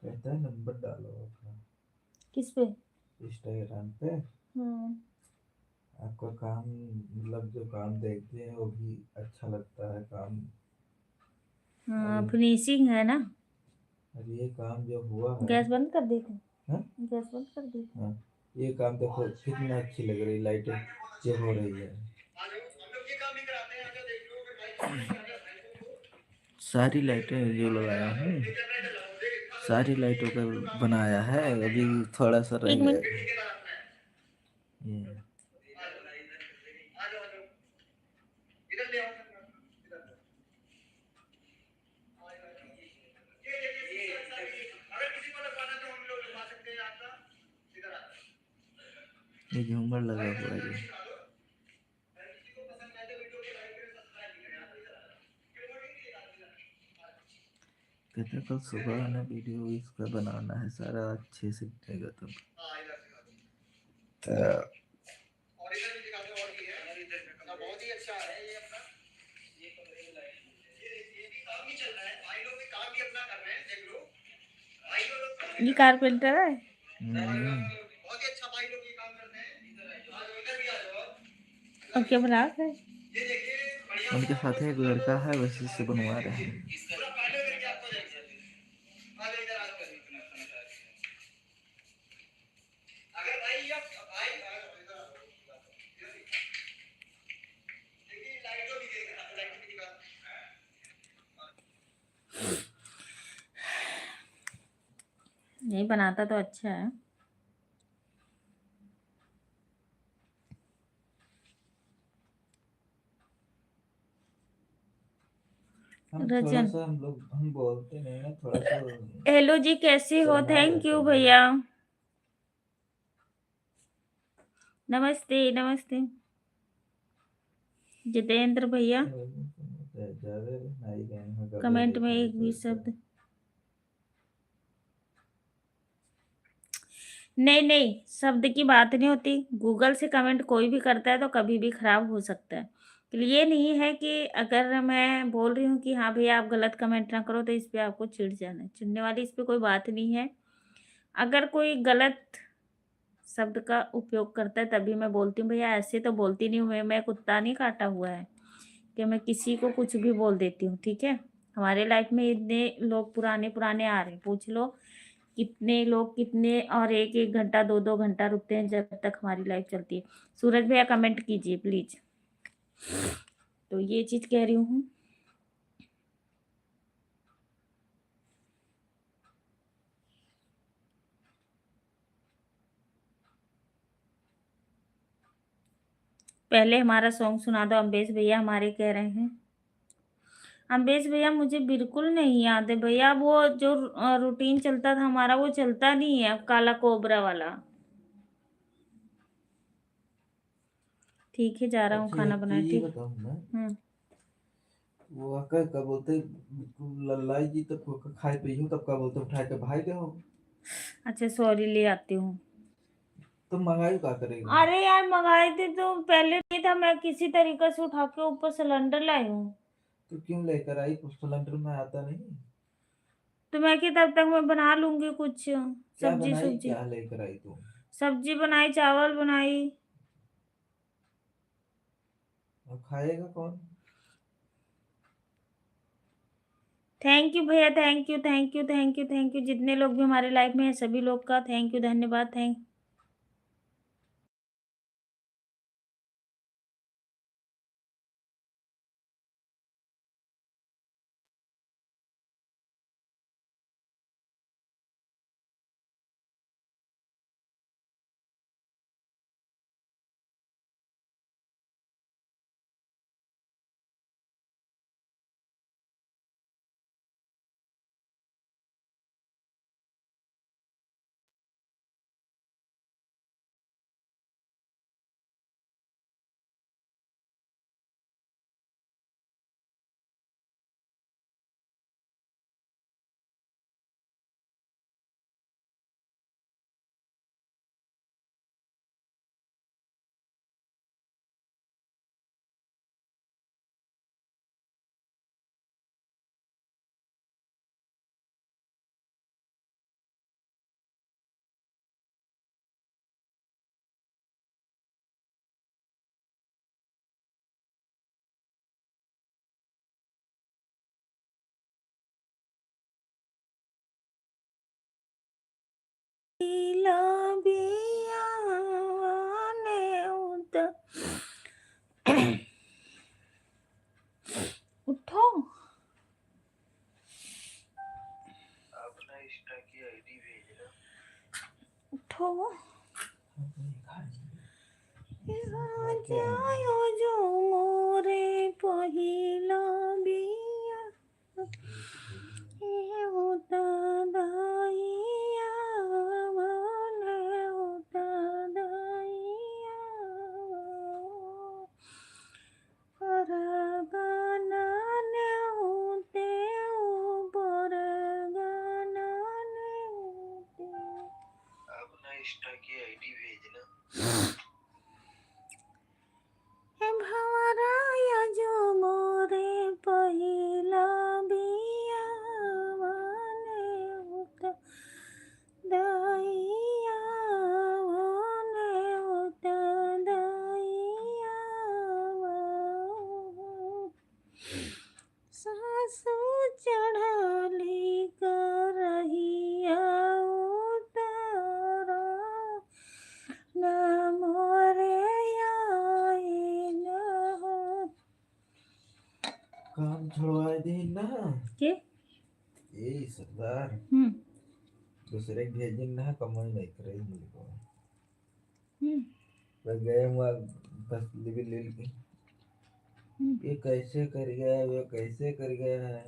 कहता है नंबर डालो अपना किस पे? इंस्टाग्राम पे। हम्म। आपका काम मतलब जो काम देखते हैं वो भी अच्छा लगता है काम। हाँ, अभी फिनिशिंग है ना। अभी ये काम जो हुआ है। गैस बंद कर देते। हाँ। गैस बंद कर देते। हाँ, ये काम देखो कितनी अच्छी लग रही, लाइटें जो हो रही है। सारी लाइटें जो लगाया हूँ, सारी लाइटों का बनाया है। अभी थोड़ा सा रह एक गया मिनट। है ये। ये झूमर लगा हुआ है ये। कहते कल सुबह ना वीडियो इसका बनाना है, सारा अच्छे से बनेगा तब। ये कारपेंटर है। और क्या बना रहा है? उनके साथ एक लड़का है, वैसे से बनवा रहे हैं। नहीं बनाता तो अच्छा है। हम थोड़ा रजन। सा हम बोलते नहीं ना, थोड़ा सा हेलो जी, कैसे हो? शर्मा थैंक जाते यू हैं। भैया। नमस्ते नमस्ते जितेंद्र भैया। ज्यादा नहीं गए हैं, कभी कमेंट में देखा एक भी तो शब्द नहीं, नहीं शब्द की बात नहीं होती। गूगल से कमेंट कोई भी करता है तो कभी भी खराब हो सकता है। तो ये नहीं है कि अगर मैं बोल रही हूँ कि हाँ भैया आप गलत कमेंट ना करो तो इस पे आपको चिढ़ जाना है। चिढ़ने वाली इस पे कोई बात नहीं है। अगर कोई गलत शब्द का उपयोग करता है तभी मैं बोलती हूँ। भैया ऐसे तो बोलती नहीं हूँ मैं कुत्ता नहीं काटा हुआ है कि मैं किसी को कुछ भी बोल देती हूँ, ठीक है। हमारे लाइफ में इतने लोग पुराने पुराने आ रहे हैं, पूछ लो कितने लोग कितने, और एक एक घंटा दो दो घंटा रुकते हैं जब तक हमारी लाइफ चलती है। सूरज भैया कमेंट कीजिए प्लीज। तो ये चीज कह रही हूँ। पहले हमारा सॉन्ग सुना दो, अम्बेश भैया हमारे कह रहे हैं। अम्बेश भैया मुझे बिल्कुल नहीं याद है भैया, वो जो रूटीन चलता था हमारा वो चलता नहीं है अब, काला कोबरा वाला। ठीक है, जा रहा हूँ अच्छा खाना एक बनाने, चीज ये ठीक। बताऊँ मैं, हम्म। वो आकर क्या बोलते, लल्लाई जी तब को खाए पी हो तब का बोलते उठा के भाई गए हो, अच्छा सॉरी, ले आती हूँ। तो मंगाई क्या करेगा। अरे यार मंगाए थे तो पहले नहीं था, मैं किसी तरीके से उठा के ऊपर सिलेंडर लाई हूँ। तो क्यों लेकर आई, कुछ सिलेंडर में आता नहीं। तो मैं कि तब तक मैं बना लूंगी कुछ क्या सब्जी बनाई, सब्जी। क्या लेकर आई तुम। सब्जी बनाई, चावल बनाई। और खाएगा कौन। थैंक यू भैया, thank you thank you thank you thank you. जितने लोग भी हमारे लाइफ में हैं सभी लोग का थैंक यू, धन्यवाद, थैंक। उठो। अपना इंस्टा की आईडी भेजना। उठो। क्या जायो जो मोरे पहिला बिया ए होता दाइया मने होता दाइया परगना ने होते परगना ने होते। अपना इंस्टा की आईडी भेजना। हे भंवराया जो मोरे पहिला बिया मने होता दाइया मने होता दाइया सासू चढ़ाली करहिया उतारा न मोरे आई न हो। काम छुड़वाए दे ना, के ये सरदार हम्म दूसरे के भेजिन ना, कमाई नहीं करे मुझे को। हम्म मैं गए वहाँ 10 लिबी ले के ये कैसे कर गया है, वो कैसे कर गया है।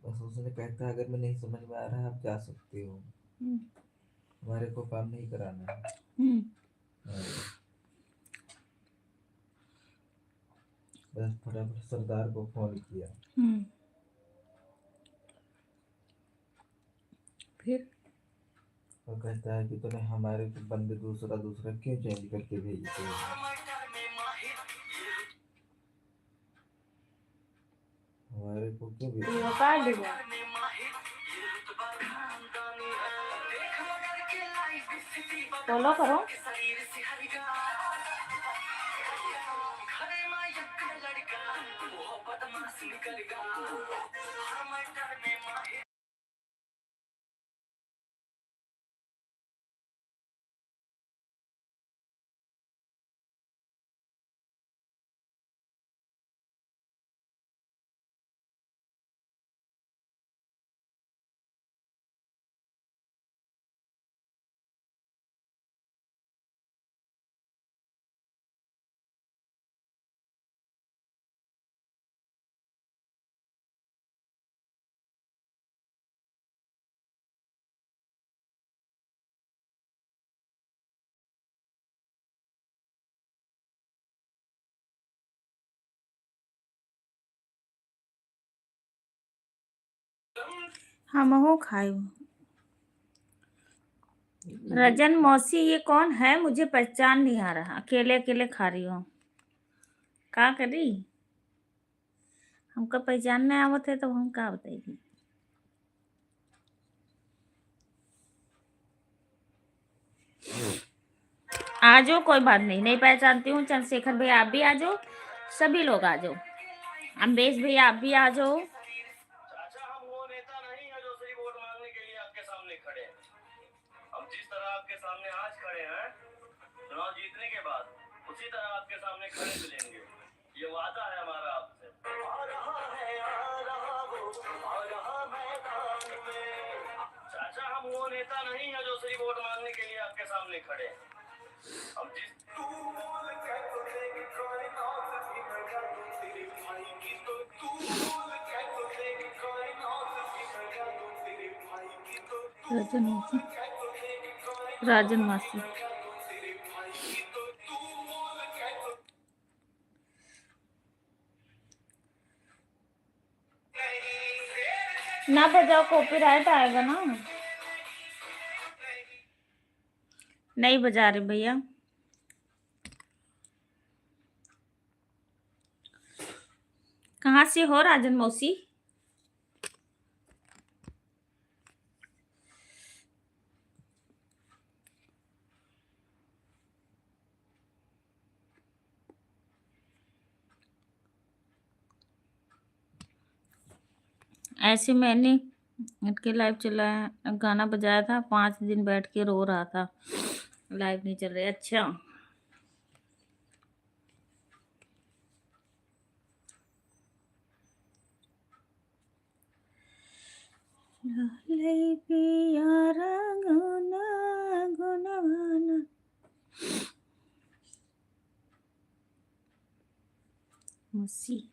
बस उसने कहता है अगर मैं नहीं समझ में आ रहा है आप जा सकते हो, हमारे को काम नहीं कराना है। हाँ, बस फटाफट सरदार को फोन किया। फिर और कहता है कि तूने हमारे बंदे दूसरा दूसरा क्यों चेंज करके भेजते हो, हमारे को क्यों भेजते ये हो? काट दिया। फॉलो करो। हम हो खाए। रजन मौसी ये कौन है, मुझे पहचान नहीं आ रहा, अकेले अकेले खा रही हूँ, का करी हमका पहचान नहीं आवत है तो हम का बताएगी। आ जाओ, कोई बात नहीं, नहीं पहचानती हूँ। चंद्रशेखर भैया आप भी आ जाओ, सभी लोग आ जाओ, अम्बेश भैया आप भी आ जाओ। चाचा हम वो नेता नहीं है जो सिर्फ वोट मांगने के लिए आपके सामने खड़े हैं। हम जिस तरह आपके सामने आज खड़े हैं, चुनाव जीतने के बाद उसी तरह आपके सामने खड़े मिलेंगे, ये वादा है हमारा आपसे। आ रहा है, आ रहा वो, आ रहा मैदान में। चाचा हम वो नेता नहीं है जो सिर्फ वोट मांगने के लिए आपके सामने खड़े हैं। हम जिस तू बोल के तो देख कोई नाच भी लगा दूं तेरे भाई की, तो तू बोल के तो देख कोई नाच भी लगा दूं तेरे भाई की, तो तू राजन बोल मौसी, के तो देख कोई राजन नाच भी मासी, लगा दूं तेरे भाई की, तो तू बोल के तो ना बजाओ, कॉपीराइट आएगा ना। नहीं बजा रहे भैया। कहाँ से हो राजन मौसी? ऐसे मैंने इनके लाइव चलाया, गाना बजाया था, 5 दिन बैठ के रो रहा था, लाइव नहीं चल रही। अच्छा लई पियारा गुना गुनवाना। मौसी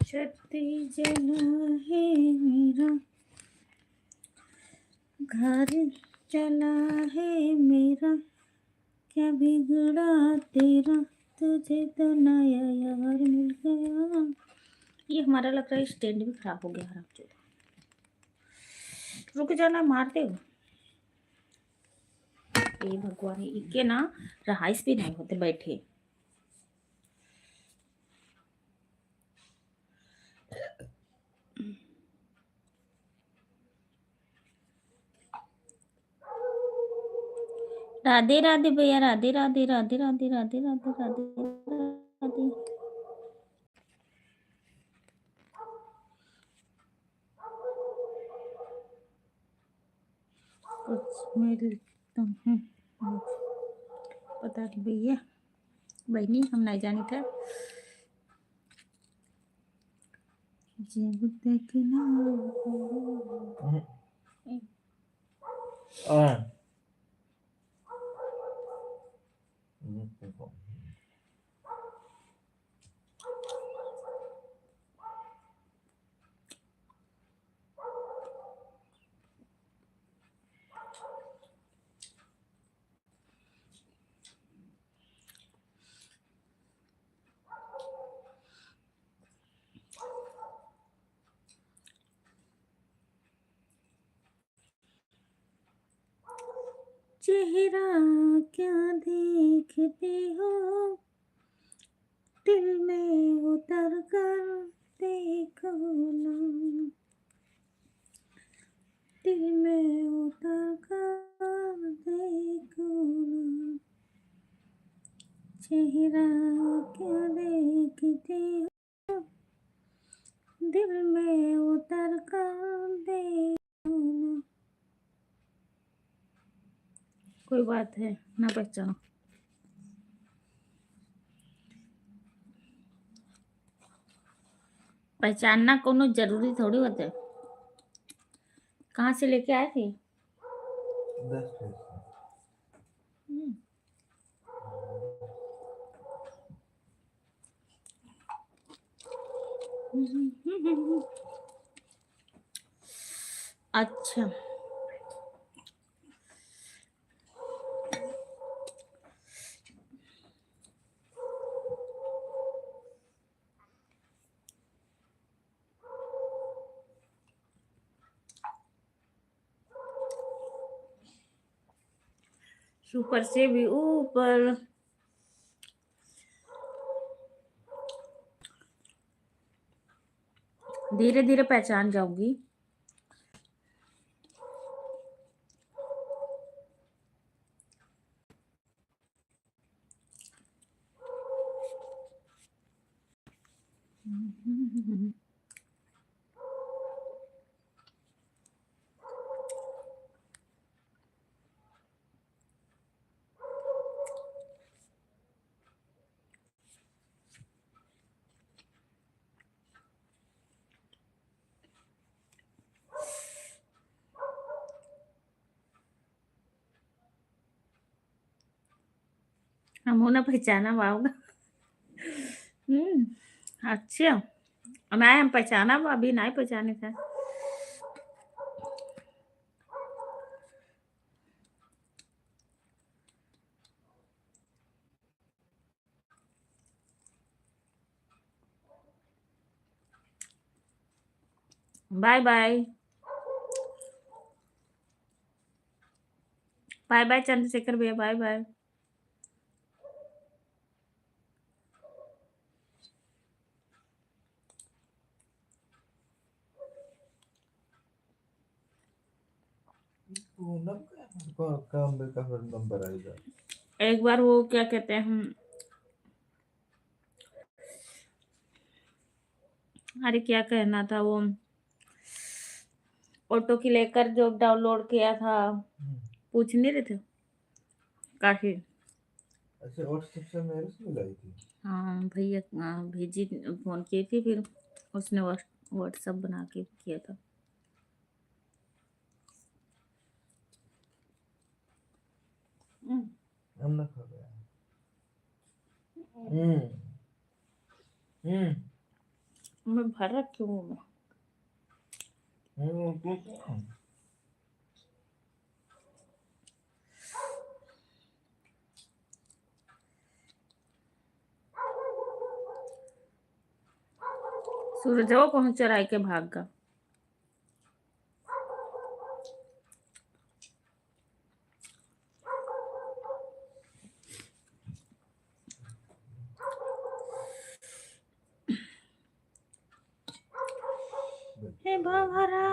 छत्ती जना है मेरा, घर चला है मेरा, क्या बिगड़ा तेरा, तुझे तो नया यार मिल गया। ये हमारा लग रहा है स्टैंड भी खराब हो गया हराम। रुक जाना, मारते हो ये भगवान, इनके ना रहाइश भी नहीं होते बैठे। राधे राधे भैया, राधे राधे राधे राधे राधे राधे राधे राधे। कुछ मिलता हूँ पता नहीं भैया, बहनी हम नहीं जानी था। जब देखना चेहरा क्या देखते हो, दिल में उतर कर देखो ना, दिल में उतर कर देखो ना, चेहरा क्या देखते हो, दिल में उतर कर देखो ना। कोई बात है ना पहचानो, पहचानना कोनो जरूरी थोड़ी होता है। कहाँ से लेके आए थे? 10 पैसे। अच्छा, ऊपर से भी ऊपर। धीरे धीरे पहचान जाऊंगी। हम ना पहचाना पाऊंगा। अच्छा, मैं हम पहचाना बा, अभी नहीं पहचाने था। Bye bye, bye bye Chandrashekhar भैया, बाय बाय। पूनम का काम में का फिर नंबर आएगा। एक बार वो क्या कहते हैं हम, अरे क्या कहना था वो, ऑटो की लेकर जो डाउनलोड किया था, पूछ नहीं रहे थे काफी। अच्छा, व्हाट्सएप से मेरे से मिलाई थी। हाँ भैया, भेजी, फोन की थी, फिर उसने व्हाट्सएप बना के किया था। हम ना खा गया। हम्म मैं भर रखी हूँ मैं। सूरज वो पहुंच चराई के भाग का। हे भवरा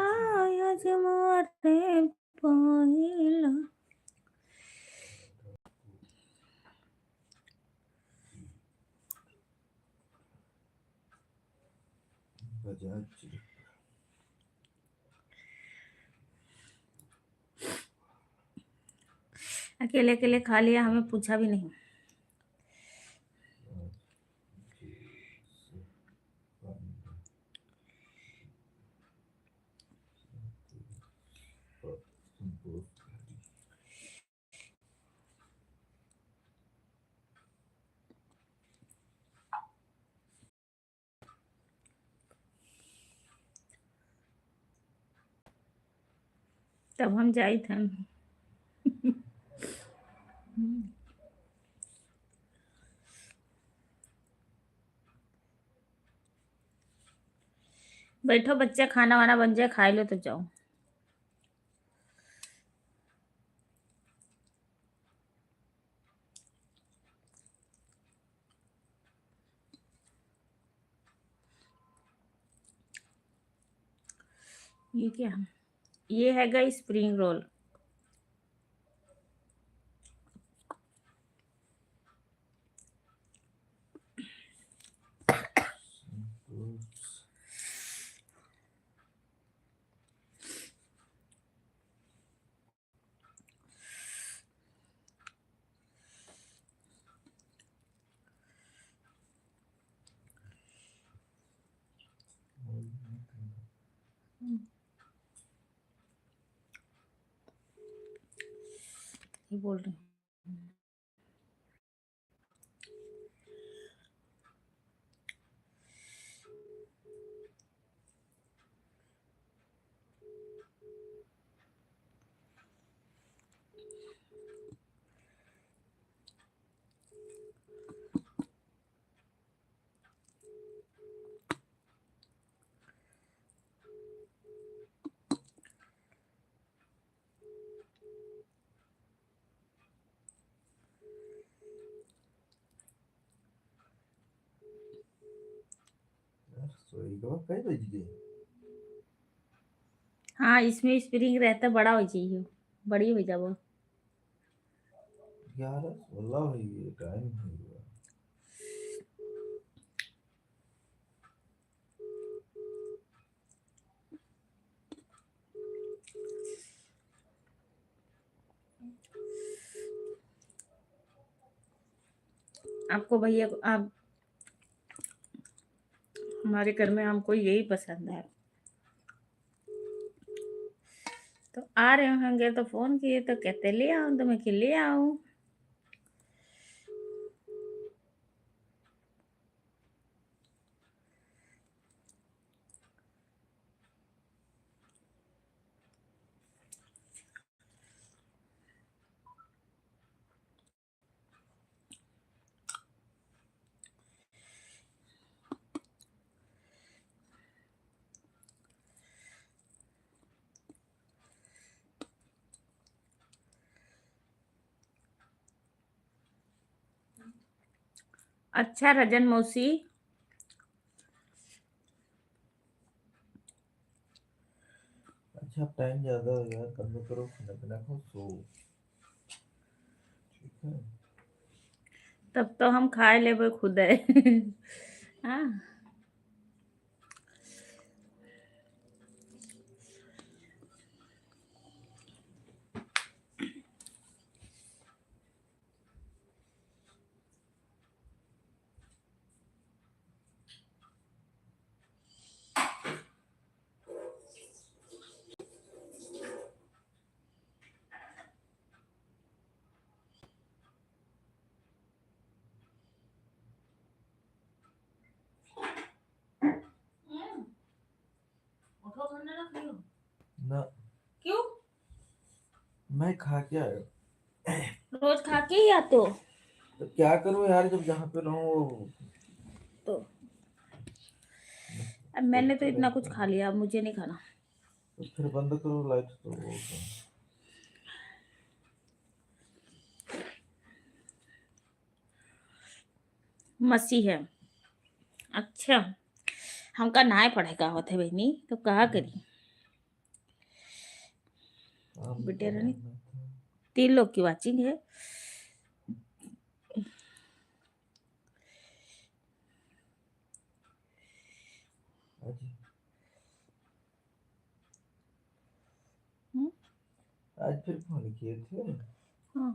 यजमाते पहिला। बजाज अकेले अकेले खा लिया, हमें पूछा भी नहीं। तब हम जाई थे। बैठो बच्चा, खाना वाना बन जाए, खाई लो तो जाओ। ये क्या? ये हैगा स्प्रिंग रोल। ये बोल रहे हैं। रसोई का कई बज गए? हाँ, इसमें स्प्रिंग रहता, बड़ा हो चाहिए, बड़ी हो जाओ। 11:16 हो गए, टाइम हो गया। आपको भैया आप, हमारे घर में हमको यही पसंद है। तो आ रहे होंगे तो फोन किए तो कहते ले आऊं, तो मैं कि ले आऊं। अच्छा रजन मौसी, अच्छा, अब टाइम ज्यादा हो गया, कम करो, खाना पीना खाओ, सो। ठीक है। तब तो हम खाए लेबे खुद है। हाँ। उठो, खाना ना खाओ। ना, क्यों? मैं खा के आया। रोज खा के ही आते हो? तो क्या करूं यार, जब जहाँ पे रहूं वो तो अब मैंने तो चलता इतना कुछ रहता खा है। लिया, अब मुझे नहीं खाना। तो फिर बंद करो लाइट, तो वो मसी है। अच्छा, हमका नाय पढ़ेगा होते बहनी, तो कहा करी काम बेटे रानी। करना था। 3 लोग की वाचिंग है। आज हम्म, आज फिर फोन किए थे। हाँ।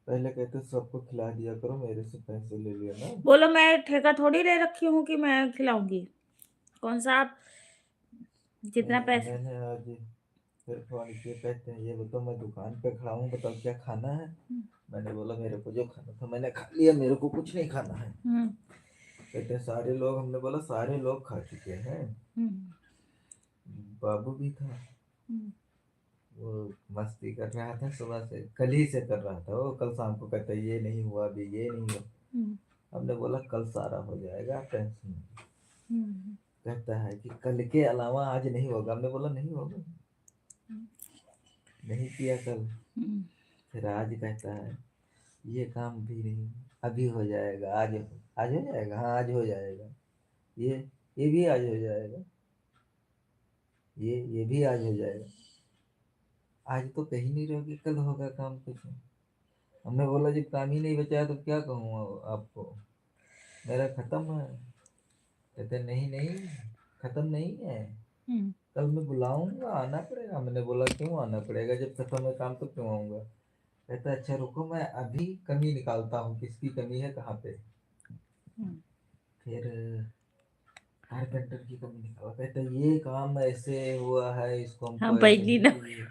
पहले कहते सबको खिला दिया करो, मेरे से पैसे ले लिया ना। बोलो, मैं ठेका थोड़ी ले रखी हूँ कि मैं खिलाऊंगी। कौन सा आप जितना पैसा। मैंने आज फिर फोन किए, कहते हैं ये बताओ, मैं दुकान पे खड़ा हूँ, बताओ क्या खाना है। मैंने बोला मेरे को जो खाना था मैंने खा लिया, मेरे को कुछ नहीं खाना है। हम्म। कहते हैं सारे लोग, हमने बोला सारे लोग खा चुके हैं, हम्म। बाबू भी था। हम्म। वो मस्ती कर रहा था सुबह से, कल ही से कर रहा था वो। कल शाम को कहता है ये नहीं हुआ अभी, ये नहीं हुआ। हम्म, हमने बोला कल सारा हो जाएगा, आप टेंशन मत। हम्म, कहता है कि कल के अलावा आज नहीं होगा। हमने बोला नहीं होगा, नहीं किया कल। हम्म, फिर आज कहता है ये काम भी नहीं, अभी हो जाएगा, आज हो जाएगा, हाँ आज हो जाएगा। ये ये भी आज हो जाएगा, ये भी आज हो जाएगा। आज तो कहीं नहीं रहोगे, कल होगा काम कुछ। हमने बोला जब काम ही नहीं बचा तो क्या कहूँ आपको, मेरा खत्म है। कहते नहीं नहीं, खत्म नहीं है, हम्म, कल मैं बुलाऊंगा, आना पड़ेगा। मैंने बोला क्यों आना पड़ेगा, जब खत्म है काम तो क्यों आऊंगा। कहता अच्छा रुको मैं अभी कमी निकालता हूँ, किसकी कमी है कहाँ पे। हम्म। फिर कारपेंटर की कमी निकाला। कहता ये काम ऐसे हुआ है, इसको हाँ, हमको ऐसे बैगनी नहीं ना। चाहिए।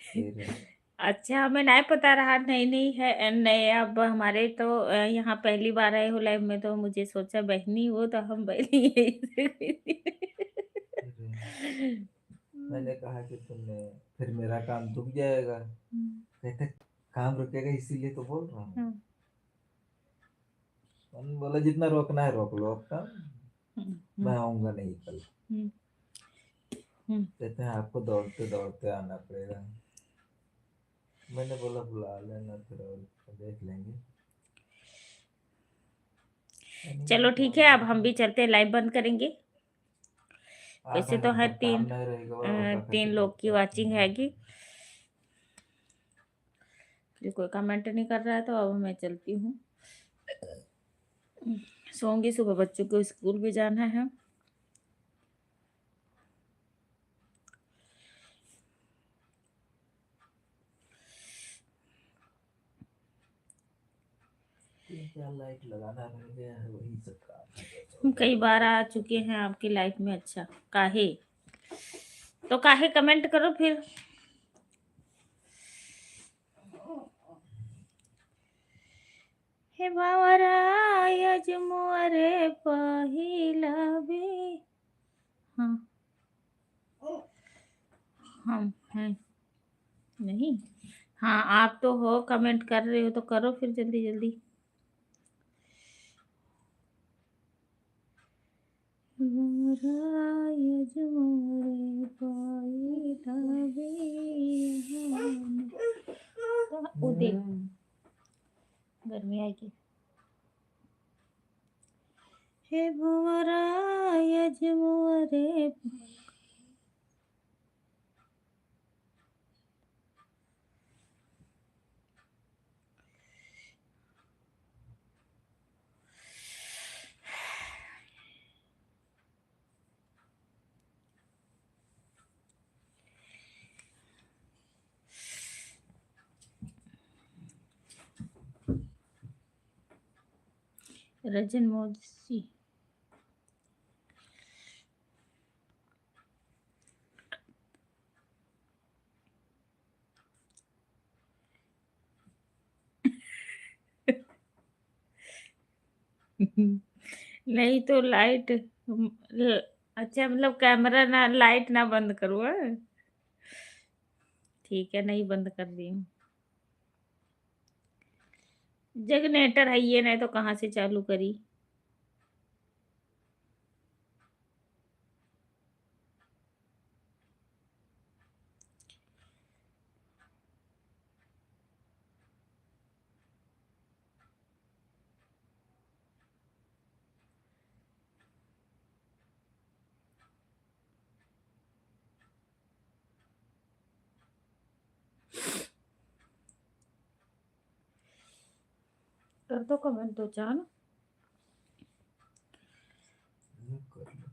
फिर अच्छा, हमें नहीं पता रहा। नहीं नहीं है, नहीं अब हमारे तो यहाँ पहली बार आए हो लाइव में, तो मुझे सोचा बहनी हो तो हम बहनी फिर मैंने कहा कि तुमने, फिर मेरा काम रुक जाएगा। कहते काम रुकेगा इसीलिए तो बोल रहा हूँ। हम्म, मैंने बोला जितना रोकना है रोक लो अब काम, हम्म, मैं आऊंगा नहीं कल। हम्म, हम्म। कहते हैं आपको दौड़ते दौड़ते आना पड़ेगा। मैंने बोला बुला लेना फिर, और देख लेंगे। मैंने चलो ठीक है, काम अब हम भी चलते हैं, लाइव बंद करेंगे। आधा वैसे तो है घंटा काम नहीं रहेगा होगा तीन कैसे लोग की करते वाचिंग हैं। हैगी। फिर कोई कमेंट नहीं कर रहा है तो अब मैं चलती हूँ, सोऊंगी। सुबह बच्चों को स्कूल भी जाना है। तीन चार लाइट लगाना रह गया है, वही सब काम है बस, हम और कई ज्यादा बार कुछ आ चुके हैं आपकी लाइफ में। अच्छा, काहे तो काहे कमेंट करो फिर। हे बावरा यजमुअरे पहिला बे। हाँ, हम हैं नहीं। हाँ, आप तो हो, कमेंट कर रहे हो तो करो फिर जल्दी जल्दी। बावरा यजमुअरे पहिला बे। ओ देख, गर्मी आएगी। हे भंवरा यजमुअरे। रजन मौसी। नहीं तो लाइट, अच्छा मतलब कैमरा ना, लाइट ना बंद करो, हाँ? ठीक है, नहीं बंद कर दी हूँ। जनरेटर है ये, नहीं तो कहाँ से चालू करी। कर दो कमेंट दो चार। कर लो।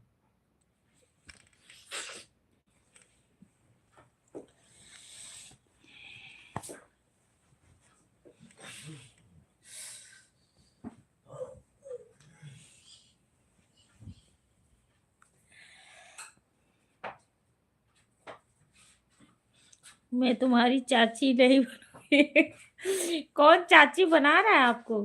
मैं तुम्हारी चाची नहीं बनूंगी। कौन चाची बना रहा है आपको।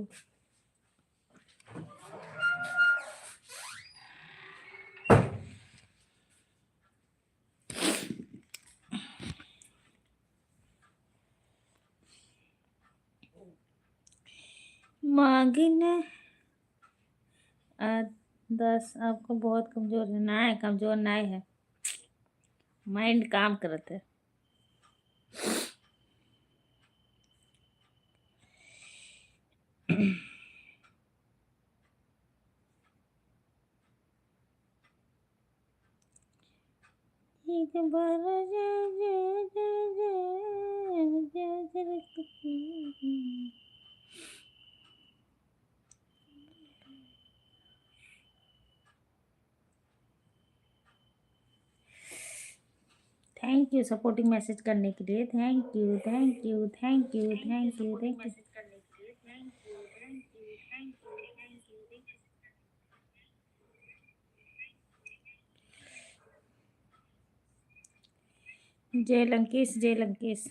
मागिन 10 आपको बहुत कमजोर है ना, है कमजोर ना है, माइंड काम करत है। एक बार थैंक यू सपोर्टिंग मैसेज करने के लिए, thank you thank you thank you thank you thank you. जय लंकेश जय लंकेश।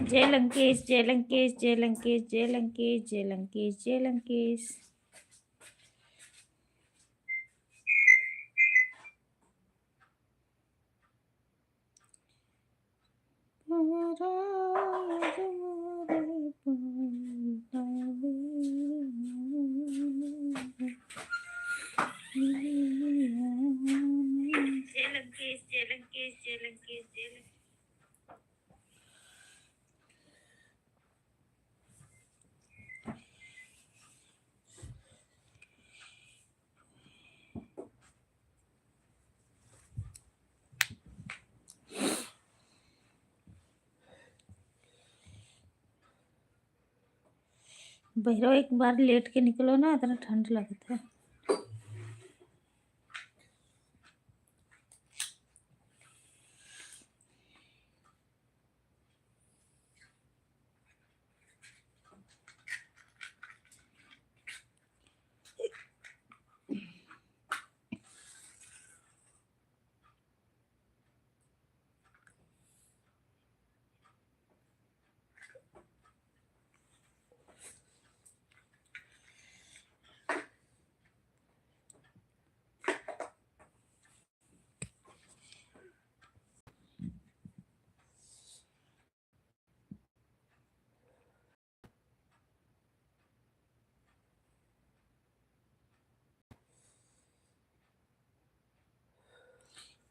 जय लंकेश जय लंकेश जय लंकेश जय लंकेश जय लंकेश जय लंकेश। जय लंकेश जय लंकेश जय लंकेश जय लंकेश। भैरव एक बार लेट के निकलो ना, इतना ठंड लगता है।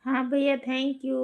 हाँ भैया थैंक यू।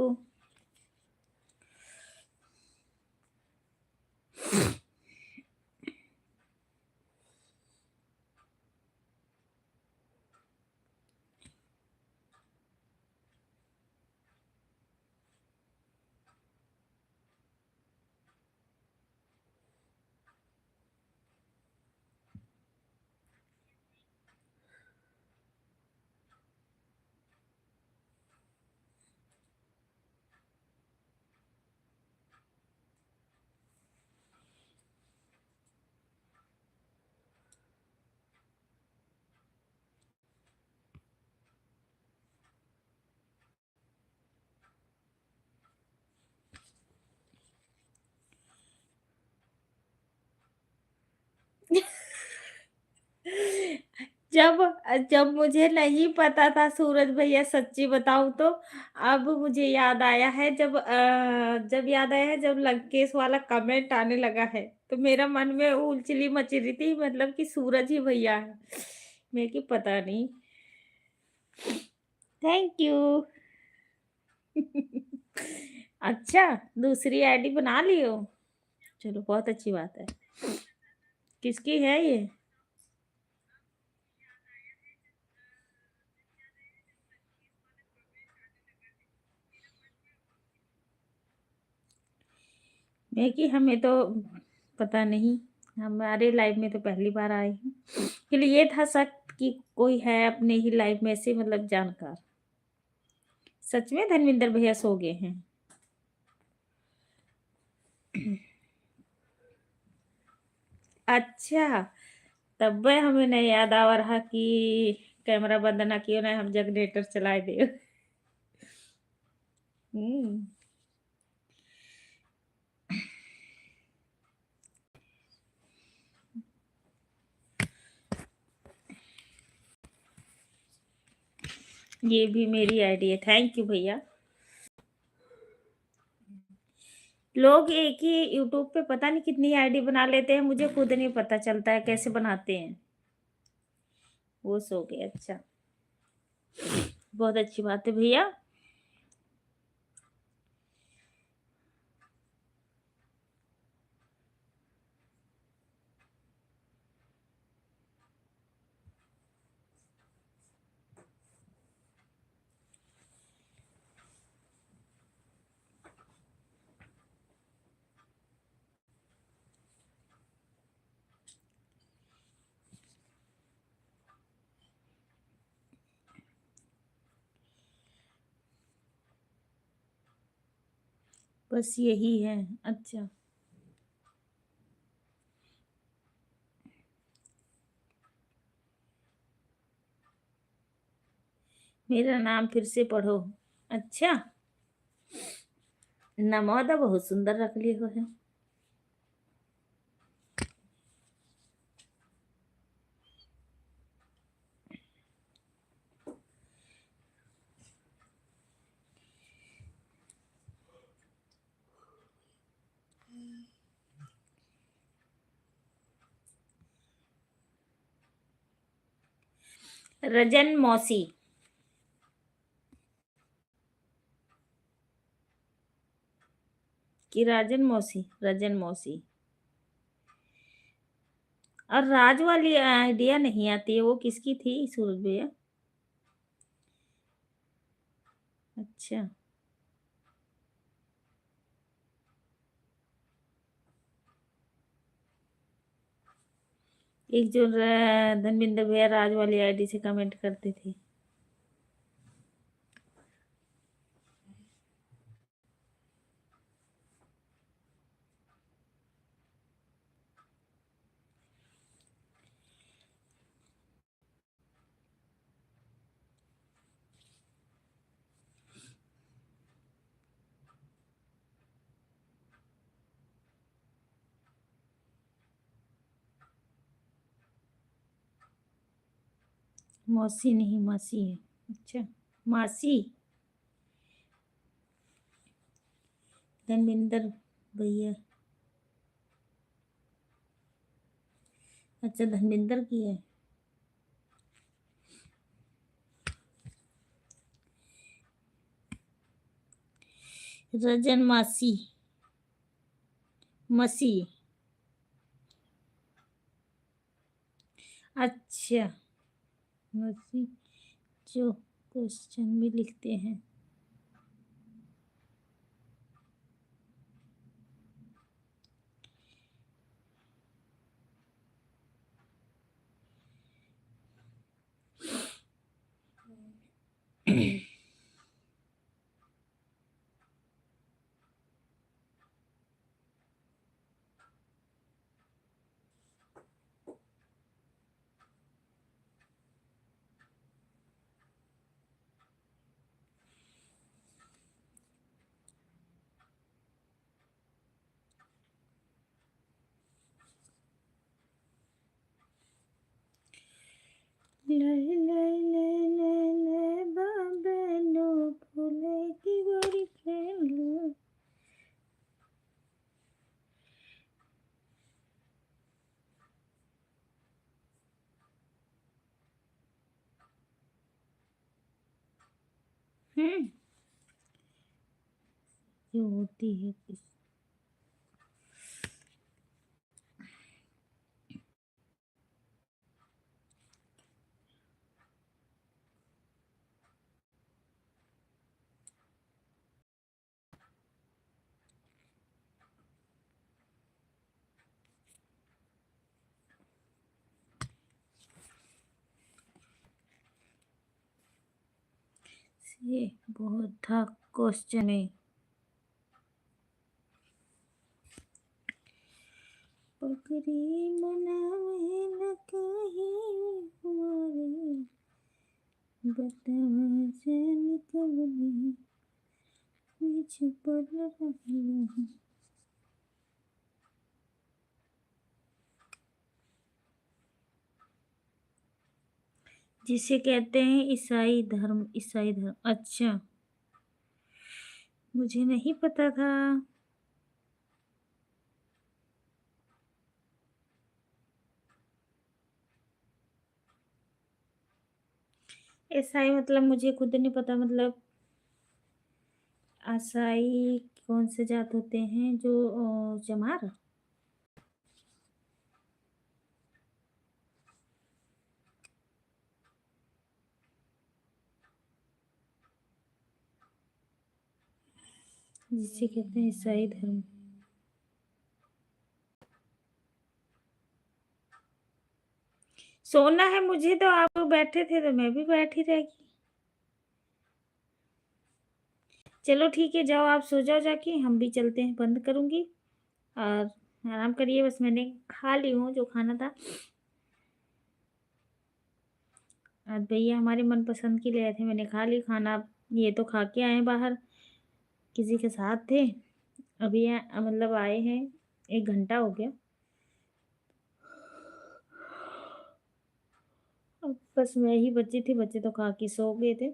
जब जब मुझे नहीं पता था सूरज भैया, सच्ची बताऊं तो अब मुझे याद आया है, जब याद आया है जब लंकेश वाला कमेंट आने लगा है, तो मेरा मन में उलचली मच रही थी, मतलब कि सूरज ही भैया है, मैं कि पता नहीं। Thank you. अच्छा, दूसरी आईडी बना लियो, चलो बहुत अच्छी बात है। किसकी है ये? है कि हमें तो पता नहीं, हमारे लाइफ में तो पहली बार आए हैं। के लिए ये था शक कि कोई है अपने ही लाइफ में से मतलब जानकार। सच में धर्मेंद्र भैया सो गए हैं। अच्छा, तब वह हमें नहीं याद आ रहा कि कैमरा बंद ना कियो ना हम जनरेटर चलाए दे। हम्म। ये भी मेरी आईडी है, थैंक यू भैया। लोग एक ही यूट्यूब पे पता नहीं कितनी आईडी बना लेते हैं, मुझे खुद नहीं पता चलता है कैसे बनाते हैं। वो सो गए, अच्छा, बहुत अच्छी बात है भैया। बस यही है, अच्छा। मेरा नाम फिर से पढ़ो, अच्छा। नमोदा बहुत सुंदर रख ली हो है। रजन मौसी, कि राजन मौसी, रजन मौसी। और राज वाली आइडिया नहीं आती है, वो किसकी थी सूरज भैया? अच्छा, एक जो धर्मेंद्र भैया राज वाली आईडी से कमेंट करते थे। मौसी नहीं, मासी है, अच्छा, मासी। धर्मेंद्र भैया, अच्छा धर्मेंद्र की है। रजन मासी, मसी, अच्छा, मसी जो क्वेश्चन भी लिखते हैं। ले ले ले ले ले बाबे नो फूले की बड़ी खेल। जो होती है किस ये बहुत था क्वेश्चन में। पकड़ी मनावे न कहीं हमारे, बतावा जाने कबले बीच पड़ रहलू। जिसे कहते हैं ईसाई धर्म। ईसाई धर्म, अच्छा, मुझे नहीं पता था। ईसाई मतलब मुझे खुद नहीं पता, मतलब ईसाई कौन से जात होते हैं जो चमार। जिसे कहते हैं ईसाई धर्म। सोना है मुझे, तो आप लोग बैठे थे तो मैं भी बैठी रहेगी। चलो ठीक है, जाओ आप सो जाओ जाके, हम भी चलते हैं, बंद करूंगी और आराम करिए। बस मैंने खा ली हूँ जो खाना था। आज भैया हमारे मनपसंद की ले आए थे, मैंने खा ली खाना। ये तो खा के आए बाहर, किसी के साथ थे। अभी मतलब आए हैं, 1 घंटा हो गया। अब बस मैं ही बची थी, बच्चे तो खा के सो गए थे।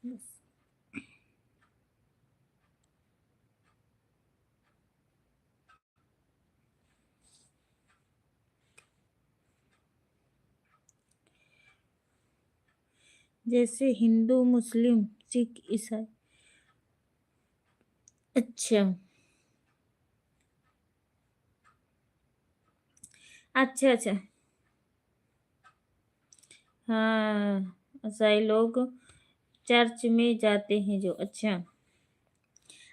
बस। जैसे हिंदू, मुस्लिम, सिख, ईसाई। अच्छा अच्छा अच्छा। हाँ, ईसाई लोग चर्च में जाते हैं जो। अच्छा,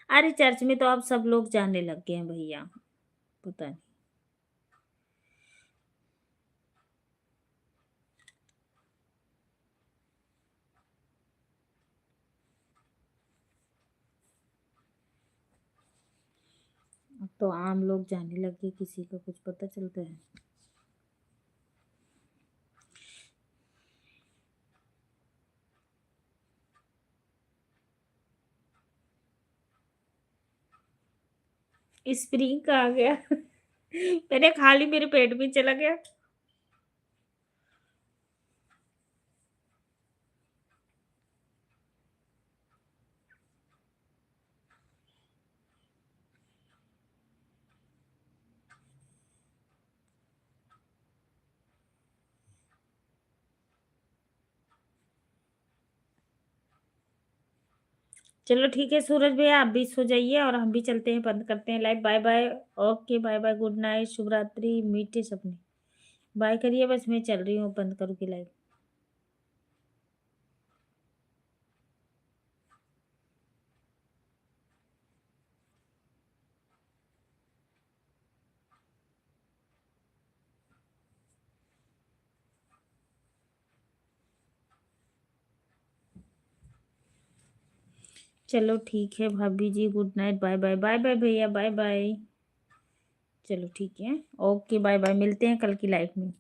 अरे चर्च में तो अब सब लोग जाने लग गए हैं भैया, पता नहीं। अब तो आम लोग जाने लग गए, किसी को कुछ पता चलता है। स्प्रिंग का आ गया। मैंने खा ली, मेरे पेट में चला गया। चलो ठीक है सूरज भैया, आप भी सो जाइए और हम भी चलते हैं, बंद करते हैं live. Bye bye. Okay, bye bye, good night, शुभ रात्रि, मीठे सपने। बाय करिए, बस मैं चल रही हूँ, बंद करूँगी लाइव। चलो ठीक है भाभी जी, good night, bye bye. Bye bye भैया, बाय बाय। चलो ठीक है, ओके, बाय बाय, मिलते हैं कल की लाइव में।